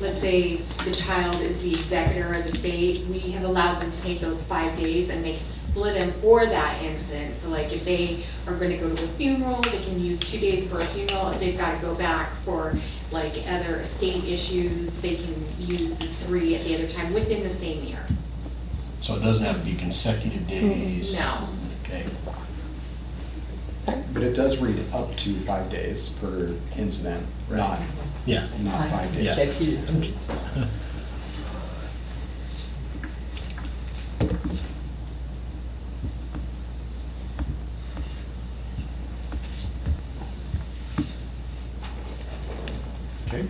let's say the child is the executor of the state, we have allowed them to take those 5 days and they can split them for that instance. So like if they are gonna go to a funeral, they can use 2 days for a funeral. If they've gotta go back for like other estate issues, they can use the 3 at the other time within the same year. So it doesn't have to be consecutive days? No. Okay. But it does read up to 5 days per incident, not Yeah. 5 days. Yeah. Okay.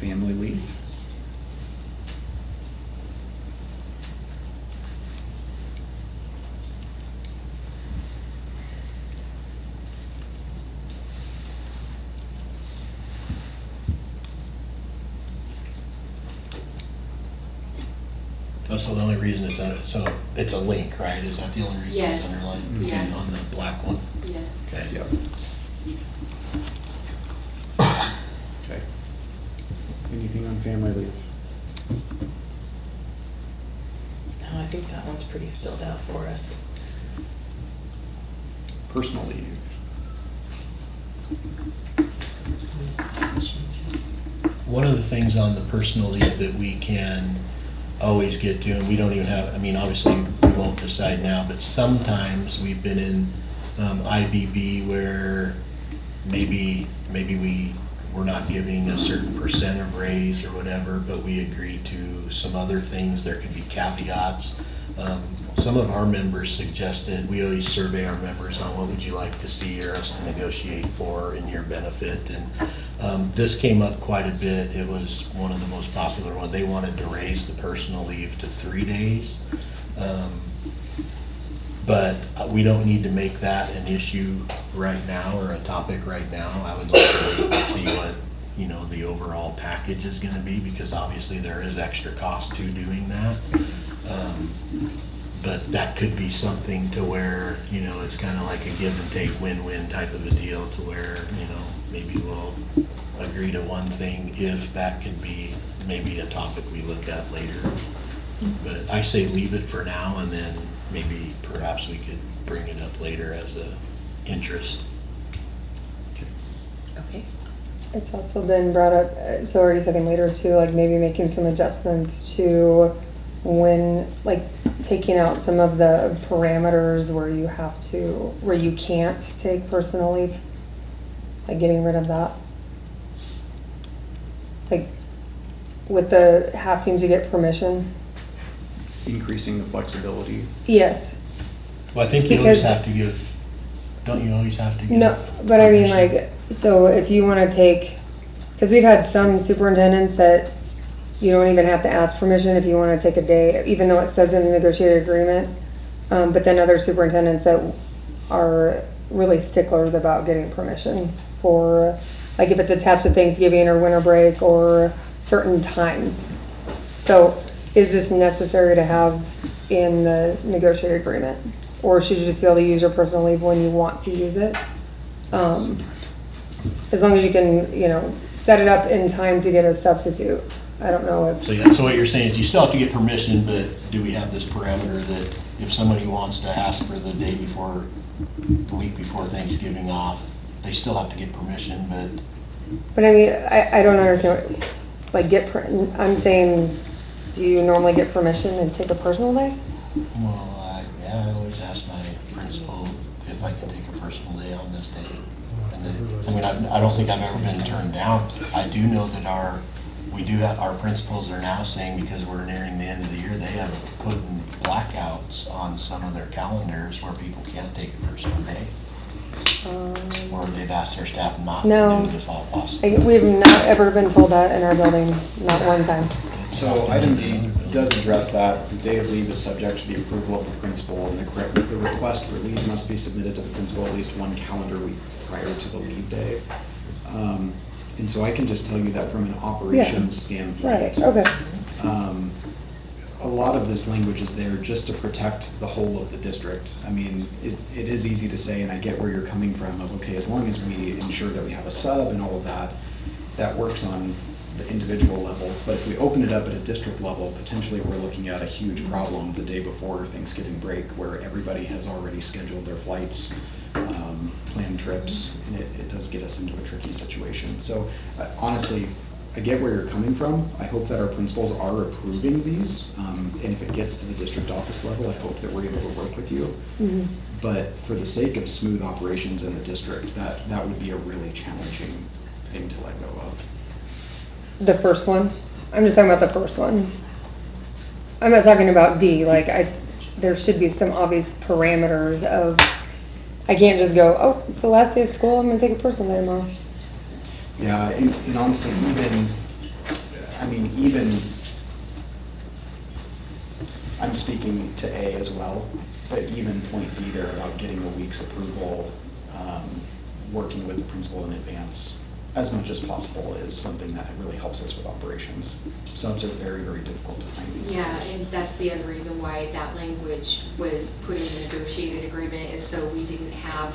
Family leave. Oh, so the only reason it's under, so it's a link, right? Is that the only reason it's Yes. underlined? Okay, Yes. on the black one? Yes. Okay. Yep. Okay. Anything on family leave? No, I think that one's pretty spelled out for us. Personal leave. One of the things on the personal leave that we can always get to, and we don't even have, I mean, obviously, we won't decide now, but sometimes we've been in IBB where maybe we're not giving a certain percent of raise or whatever, but we agree to some other things. There could be caveats. Some of our members suggested, we always survey our members on what would you like to see or us to negotiate for in your benefit. And this came up quite a bit. It was one of the most popular ones. They wanted to raise the personal leave to 3 days. But we don't need to make that an issue right now or a topic right now. I would like to wait and see what, you know, the overall package is gonna be, because obviously there is extra cost to doing that. But that could be something to where, you know, it's kind of like a give and take win-win type of a deal, to where, you know, maybe we'll agree to one thing if that could be maybe a topic we look at later. But I say leave it for now, and then maybe perhaps we could bring it up later as a interest. Okay. It's also been brought up, so are you talking later too, like maybe making some adjustments to when, like taking out some of the parameters where you have to, where you can't take personal leave? Like getting rid of that? Like with the having to get permission? Increasing the flexibility. Yes. Well, I think you always Because- have to give, don't you always have to give? No, but I mean, permission? like, so if you want to take, because we've had some superintendents that you don't even have to ask permission if you want to take a day, even though it says in the negotiated agreement. But then other superintendents that are really sticklers about getting permission for, like if it's attached to Thanksgiving or winter break or certain times. So is this necessary to have in the negotiated agreement? Or should you just be able to use your personal leave when you want to use it? As long as you can, you know, set it up in time to get a substitute. I don't know if. So yeah, so what you're saying is you still have to get permission, but do we have this parameter that if somebody wants to ask for the day before, the week before Thanksgiving off, they still have to get permission, But I mean, I don't understand, like I'm saying, do you normally get permission and take a personal day? well, yeah, I always ask my principal if I can take a personal day on this day. And then, I mean, I don't think I've ever been turned down. I do know that our we do have, our principals are now saying, because we're nearing the end of the year, they have put blackouts on some of their calendars where people can't take a personal day. Or they've asked their staff not No. to do this all possible. We've not ever been told that in our building, not one time. So item D does address that. The date of leave is subject to the approval of the principal, and the request for leave must be submitted to the principal at least 1 calendar week prior to the leave day. And so I can just tell you that from an operations standpoint. Right, okay. A lot of this language is there just to protect the whole of the district. I mean, it is easy to say, and I get where you're coming from, of, okay, as long as we ensure that we have a sub and all of that, that works on the individual level. But if we open it up at a district level, potentially we're looking at a huge problem the day before Thanksgiving break, where everybody has already scheduled their flights, planned trips, and it does get us into a tricky situation. So honestly, I get where you're coming from. I hope that our principals are approving these. And if it gets to the district office level, I hope that we're able to work with you. Mhm. But for the sake of smooth operations in the district, that would be a really challenging thing to let go of. The first one? I'm just talking about the first one. I'm not talking about D, like there should be some obvious parameters of, I can't just go, oh, it's the last day of school, I'm gonna take a personal day tomorrow. Yeah, and honestly, even, I'm speaking to A as well, but even point D there about getting a week's approval, working with the principal in advance as much as possible is something that really helps us with operations. Subs are very, very difficult to find these days. Yeah, and that's the other reason why that language was put in the negotiated agreement, is so we didn't have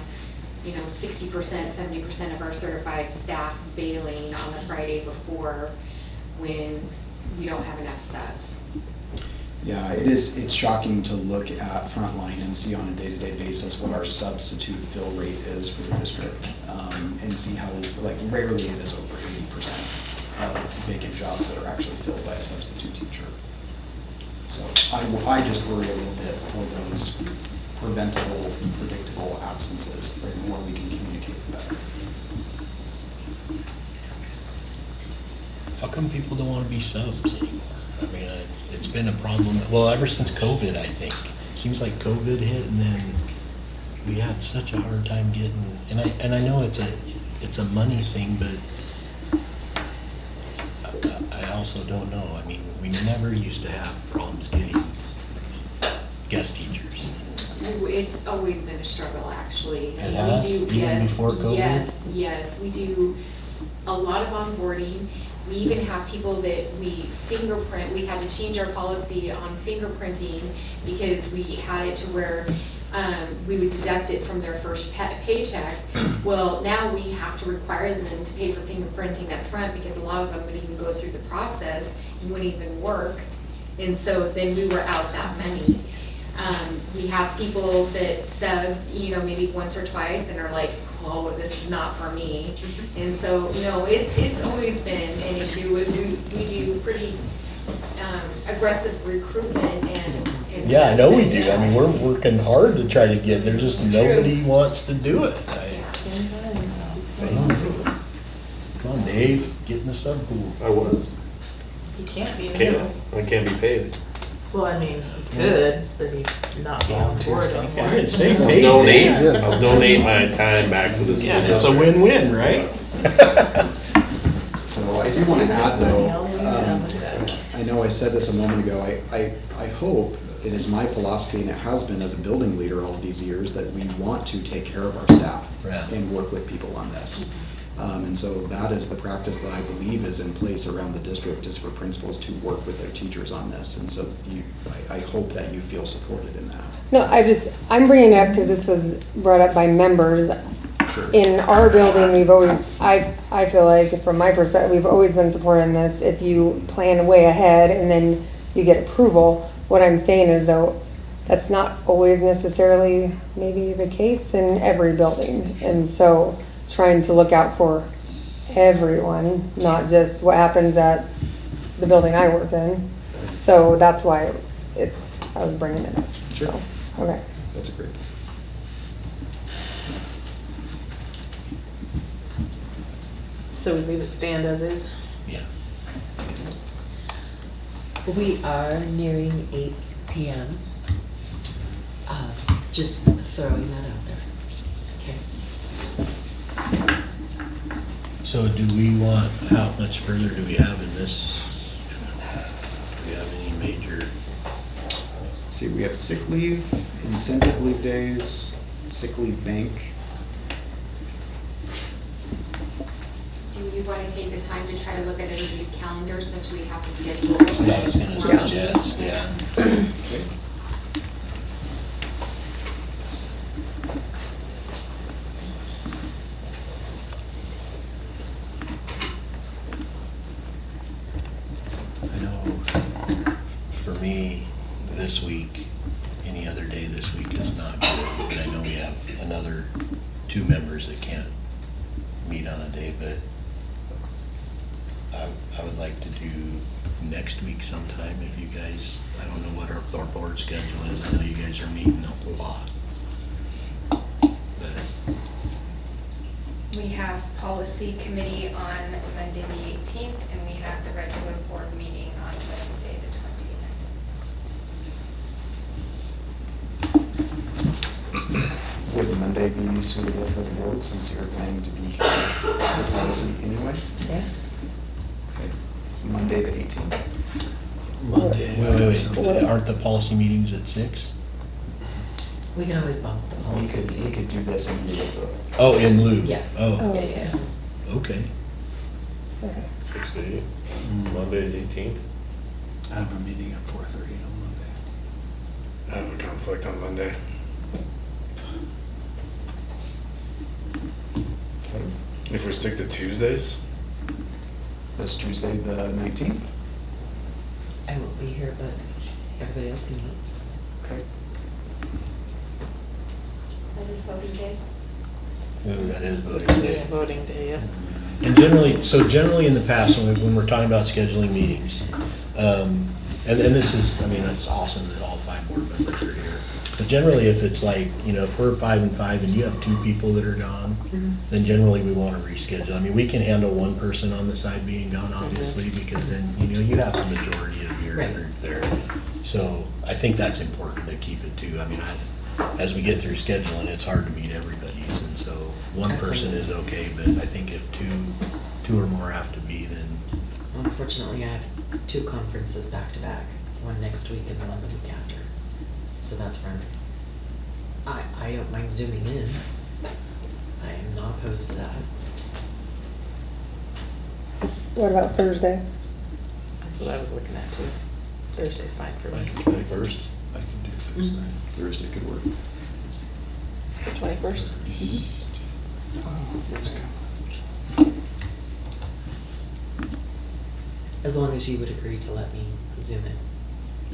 60%, 70% of our certified staff bailing on the Friday before when we don't have enough subs. Yeah, it's shocking to look at Frontline and see on a day-to-day basis what our substitute fill rate is for the district, and see how, like, rarely it is over 80% of vacant jobs that are actually filled by a substitute teacher. So I just worry a little bit for those preventable, predictable absences. The more we can communicate, the better. How come people don't want to be subs anymore? I mean, it's been a problem, well, ever since COVID, I think. It seems like COVID hit, and then we had such a hard time getting, and I know it's a money thing, but I also don't know. I mean, we never used to have problems getting guest teachers. It's always been a struggle, actually. It has? Even before COVID? Yes, we do a lot of onboarding. We even have people that we fingerprint. We had to change our policy on fingerprinting because we had it to where we would deduct it from their first paycheck. Well, now we have to require them to pay for fingerprinting up front, because a lot of them would even go through the process and wouldn't even work. And so then we were out that money. We have people that sub, maybe once or twice and are like, oh, this is not for me. And so, it's always been an issue. We do pretty aggressive recruitment and Yeah, I know we do. I mean, we're working hard to try to get, there's just nobody wants to do it. Come on, Dave, get in the sub pool. I was. You can't be. I can't be paid. Well, I mean, you could, but you not be on board anymore. I didn't say I'll paid. donate, I'll donate my time back to this. Yeah, it's a win-win, right? So I do want to add though, I know I said this a moment ago, I hope, it is my philosophy, and it has been as a building leader all of these years, that we want to take care of our staff and work with people on this. And so that is the practice that I believe is in place around the district, is for principals to work with their teachers on this. And so I hope that you feel supported in that. No, I'm bringing it up because this was brought up by members. Sure. In our building, we've always, I feel like from my perspective, we've always been supporting this. If you plan way ahead and then you get approval, what I'm saying is though, that's not always necessarily maybe the case in every building. And so trying to look out for everyone, not just what happens at the building I work in. So that's why I was bringing it up. Sure. So, okay. That's great. So we leave it stand as is? Yeah. We are nearing 8 PM. Just throwing that out there. Okay. So do we want, how much further do we have in this? Do we have any major? Let's see, we have sick leave, incentive leave days, sick leave bank. Do you want to take the time to try to look at everybody's calendar since we have to schedule? That's what I was gonna suggest, yeah. Okay. I know for me, this week, any other day this week is not good. And I know we have another 2 members that can't meet on a day, but I would like to do next week sometime if you guys, I don't know what our board schedule is. I know you guys are meeting a lot. But We have policy committee on Monday the 18th, and we have the regular board meeting on Wednesday the 29th. Would Monday be suitable for the board since you're planning to be here for policy anyway? Yeah. Okay, Monday the 18th. wait, aren't the policy meetings at 6? We can always bump the policy We meeting. could do this in lieu of the. Oh, in lieu? Yeah. Oh, Yeah. okay. 6 to 8, Monday the 18th. I have a meeting at 4:30 on Monday. I have a conflict on Monday. Okay, If we stick to Tuesdays, this Tuesday, the 19th. I won't be here, but everybody else can meet. Okay. That is voting day. Ooh, that is voting day. Voting day, yeah. And generally in the past, when we're talking about scheduling meetings, and this is, I mean, it's awesome that all 5 board members are here. But generally, if it's like, if we're 5 and 5 and you have 2 people that are gone, then generally we want to reschedule. I mean, we can handle 1 person on the side being gone, obviously, because then, you have the majority of your group there. So I think that's important to keep it too. I mean, as we get through scheduling, it's hard to meet everybody's, and so 1 person is okay, but I think if two or more have to be, then. Unfortunately, I have 2 conferences back to back, one next week and one the week after. So that's where I don't mind zooming in. I am not opposed to that. What about Thursday? That's what I was looking at too. Thursday's fine for me. 21st? I can do Thursday. Thursday could work. 21st? As long as you would agree to let me zoom in.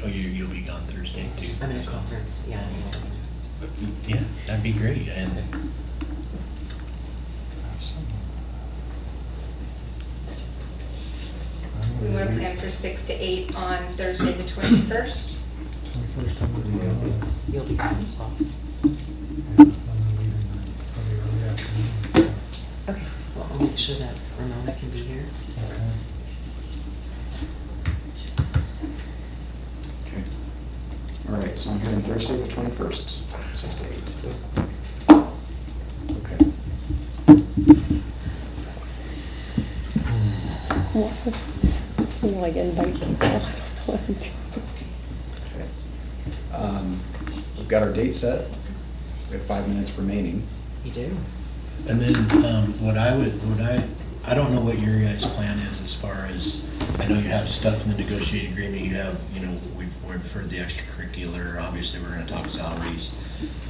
Oh, you'll be gone Thursday too? I'm in a conference, yeah. Yeah, that'd be great, and We want to plan for 6 to 8 on Thursday the 21st. 21st, I'm gonna be on, You'll be gone as well. I'm gonna leave in probably early afternoon. Okay, well, I'll make sure that Ramona can be here. Okay. Okay. All right, so I'm hearing Thursday the 21st, 6 to 8. Okay. It's me like invite people. I don't know what I'm doing. Okay. We've got our date set. We have 5 minutes remaining. You do? And then, I don't know what your guys' plan is as far as, I know you have stuff in the negotiated agreement, you have, we've heard the extracurricular, obviously we're gonna talk salaries.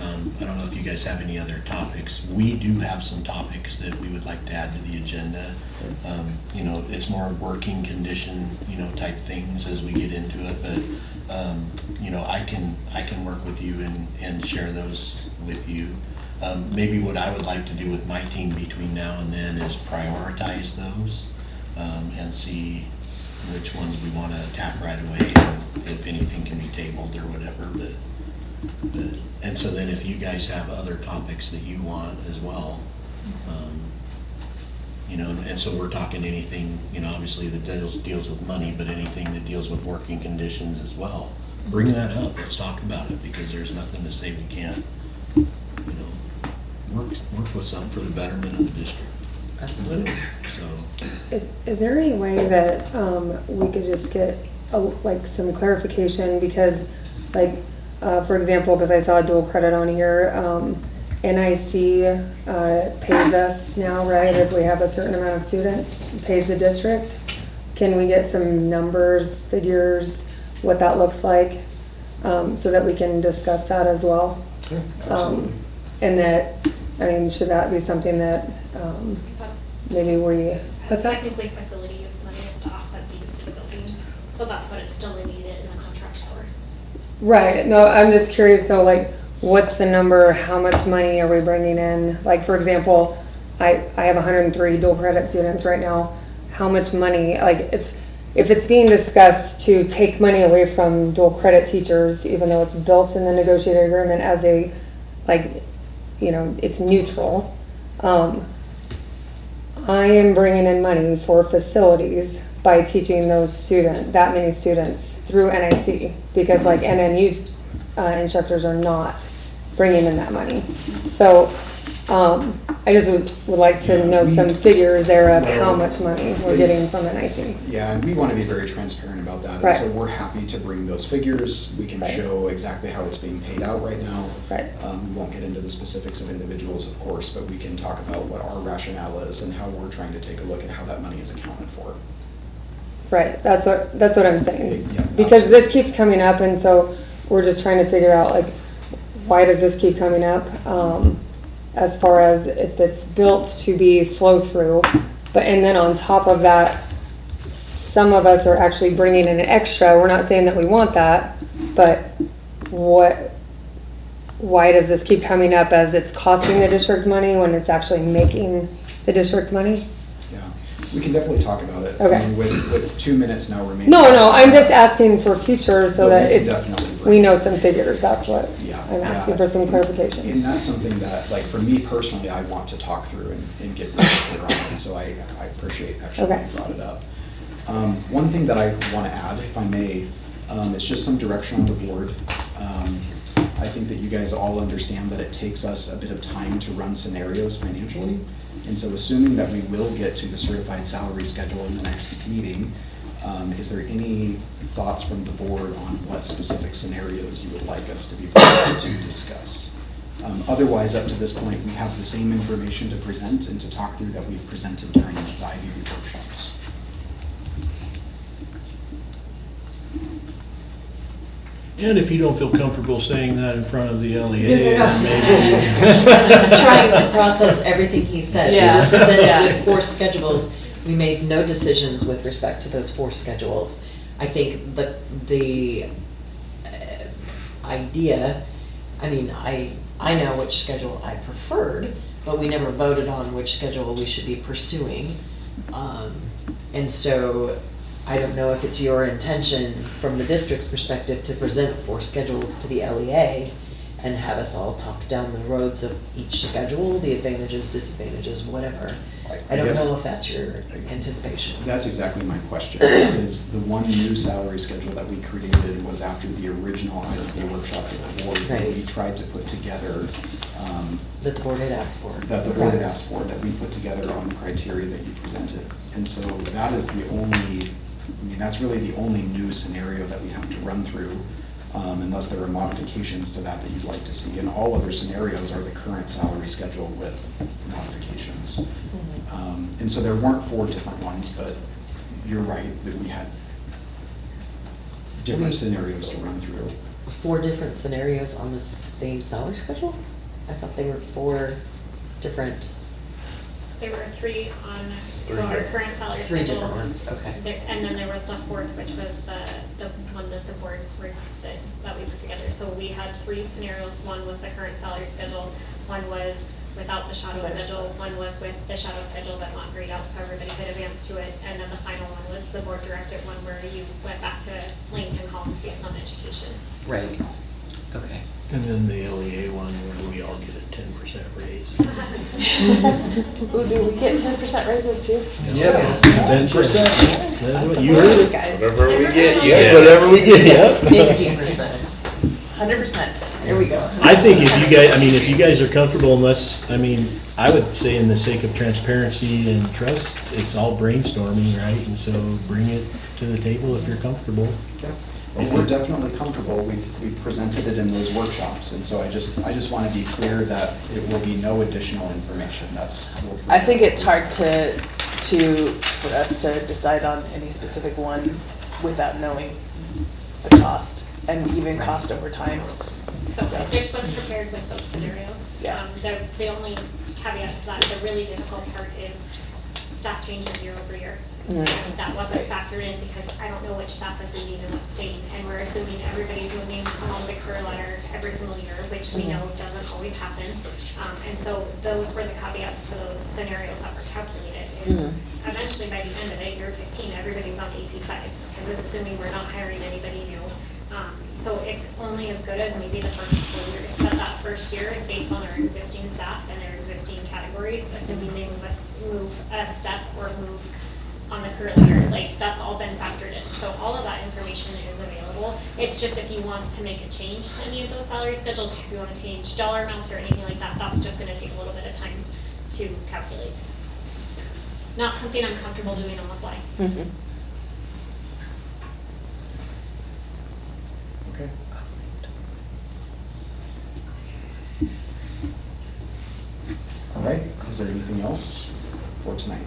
I don't know if you guys have any other topics. We do have some topics that we would like to add to the agenda. It's more working condition, type things as we get into it, but, I can work with you and share those with you. Maybe what I would like to do with my team between now and then is prioritize those and see which ones we want to attack right away, and if anything can be tabled or whatever. And so then if you guys have other topics that you want as well, You know, and so we're talking anything, you know, obviously that deals with money, but anything that deals with working conditions as well. Bring that up, let's talk about it, because there's nothing to say we can't, you know, work with something for the betterment of the district. Absolutely. So, Is there any way that we could just get like some clarification, because like for example, because I saw a dual credit on here, NIC pays us now, right? If we have a certain amount of students, pays the district. Can we get some numbers, figures, what that looks like, so that we can discuss that as well? Yeah, absolutely. And that, I mean, should that be something that maybe we, what's that? Technically, facility use money is to offset the use of the building, so that's what it's delineated in the contract for. Right, no, I'm just curious, so like, what's the number, how much money are we bringing in? Like, for example, I have 103 dual credit students right now. How much money, like, if it's being discussed to take money away from dual credit teachers, even though it's built in the negotiated agreement as a, like, you know, it's neutral. I am bringing in money for facilities by teaching that many students through NIC, because like NNU instructors are not bringing in that money. So I just would like to know some figures there of how much money we're getting from NIC. Yeah, and we want to be very transparent about that. Right. And so we're happy to bring those figures. We can Right. show exactly how it's being paid out right now. Right. We won't get into the specifics of individuals, of course, but we can talk about what our rationale is and how we're trying to take a look at how that money is accounted for. Right, that's what I'm saying. Yeah, Because absolutely. this keeps coming up, and so we're just trying to figure out, like, why does this keep coming up? As far as if it's built to be flow through, and then on top of that, some of us are actually bringing in an extra. We're not saying that we want that, but why does this keep coming up as it's costing the district money when it's actually making the district money? Yeah, we can definitely talk about it. Okay. I mean, with 2 minutes now remaining. No, I'm just asking for future so Well, that we can it's, definitely bring we it. know some figures, that's what Yeah, I'm yeah. asking for some clarification. And that's something that, like, for me personally, I want to talk through and get really clear on it, so I appreciate actually Okay. that you brought it up. One thing that I want to add, if I may, it's just some direction on the board. I think that you guys all understand that it takes us a bit of time to run scenarios financially, and so assuming that we will get to the certified salary schedule in the next meeting, is there any thoughts from the board on what specific scenarios you would like us to be prepared to discuss? Otherwise, up to this point, we have the same information to present and to talk through that we've presented during the IBB workshops. and if you don't feel comfortable saying that in front of the LEA, maybe. I'm just trying to process everything he said. Yeah, We were presented yeah. with 4 schedules. We made no decisions with respect to those 4 schedules. I think the idea, I mean, I know which schedule I preferred, but we never voted on which schedule we should be pursuing. And so I don't know if it's your intention from the district's perspective to present 4 schedules to the LEA and have us all talk down the roads of each schedule, the advantages, disadvantages, whatever. I don't guess know if that's your anticipation. That's exactly my question, is the one new salary schedule that we created was after the original IBB workshop that the board Right. we tried to put together. That the board had asked for. That the board had asked for, that we put together on the criteria that you presented. And so that is the only, I mean, that's really the only new scenario that we have to run through, unless there are modifications to that you'd like to see. And all other scenarios are the current salary schedule with modifications. And so there weren't 4 different ones, but you're right that we had different scenarios to run through. 4 different scenarios on the same salary schedule? I thought they were 4 different. There were 3 on, Three so our different- current salary 3 schedule. different ones, okay. And then there was the 4th, which was the one that the board requested that we put together. So we had 3 scenarios. One was the current salary schedule, one was without the shadow schedule, one was with the shadow schedule but not grayed out so everybody could advance to it, and then the final one was the board directed one where you went back to lanes and columns based on education. Right. Okay. And then the LEA one where we all get a 10% raise. Ooh, do we get 10% raises too? Yeah. 10%. That's what you Awesome. heard. Guys. Whatever we get, Yeah, yeah. whatever we get, yeah. 50%. 100%. Here we go. I think if you guys, I mean, if you guys are comfortable, unless, I mean, I would say in the sake of transparency and trust, it's all brainstorming, right? And so bring it to the table if you're comfortable. Yeah. Well, we're definitely comfortable. We've presented it in those workshops, and so I just want to be clear that it will be no additional information. I think it's hard for us to decide on any specific one without knowing the cost and even cost over time. So Rich was prepared with those scenarios. Yeah. The only caveat to that, the really difficult part is staff changes year over year. Mhm. And that wasn't factored in because I don't know which staff is leaving and what's staying. And we're assuming everybody's moving along the career ladder every single year, which we know doesn't always happen. And so those were the caveats to those scenarios that were calculated. Is eventually by the end of it, year 15, everybody's on AP5 because it's assuming we're not hiring anybody new. So it's only as good as maybe the first 4 years, but that first year is based on our existing staff and their existing categories, assuming they move a step or move on the career ladder. Like, that's all been factored in. So all of that information is available. It's just if you want to make a change to any of those salary schedules, if you want to change dollar amounts or anything like that, that's just going to take a little bit of time to calculate. Not something I'm comfortable doing on the fly. Okay. All right. Is there anything else for tonight?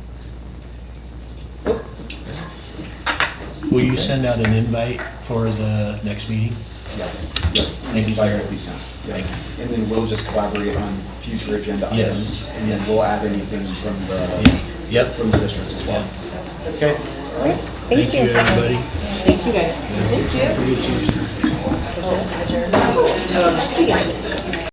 Will you send out an invite for the next meeting? Yes. Yep. Thank you, Invite sir. will be sent. Yep. Thank you. And then we'll just collaborate on future agenda Yes. items, and then we'll add anything from Yep. from the district as well. Okay. All right. Thank you, everybody. Thank you, guys. Thank you. See ya.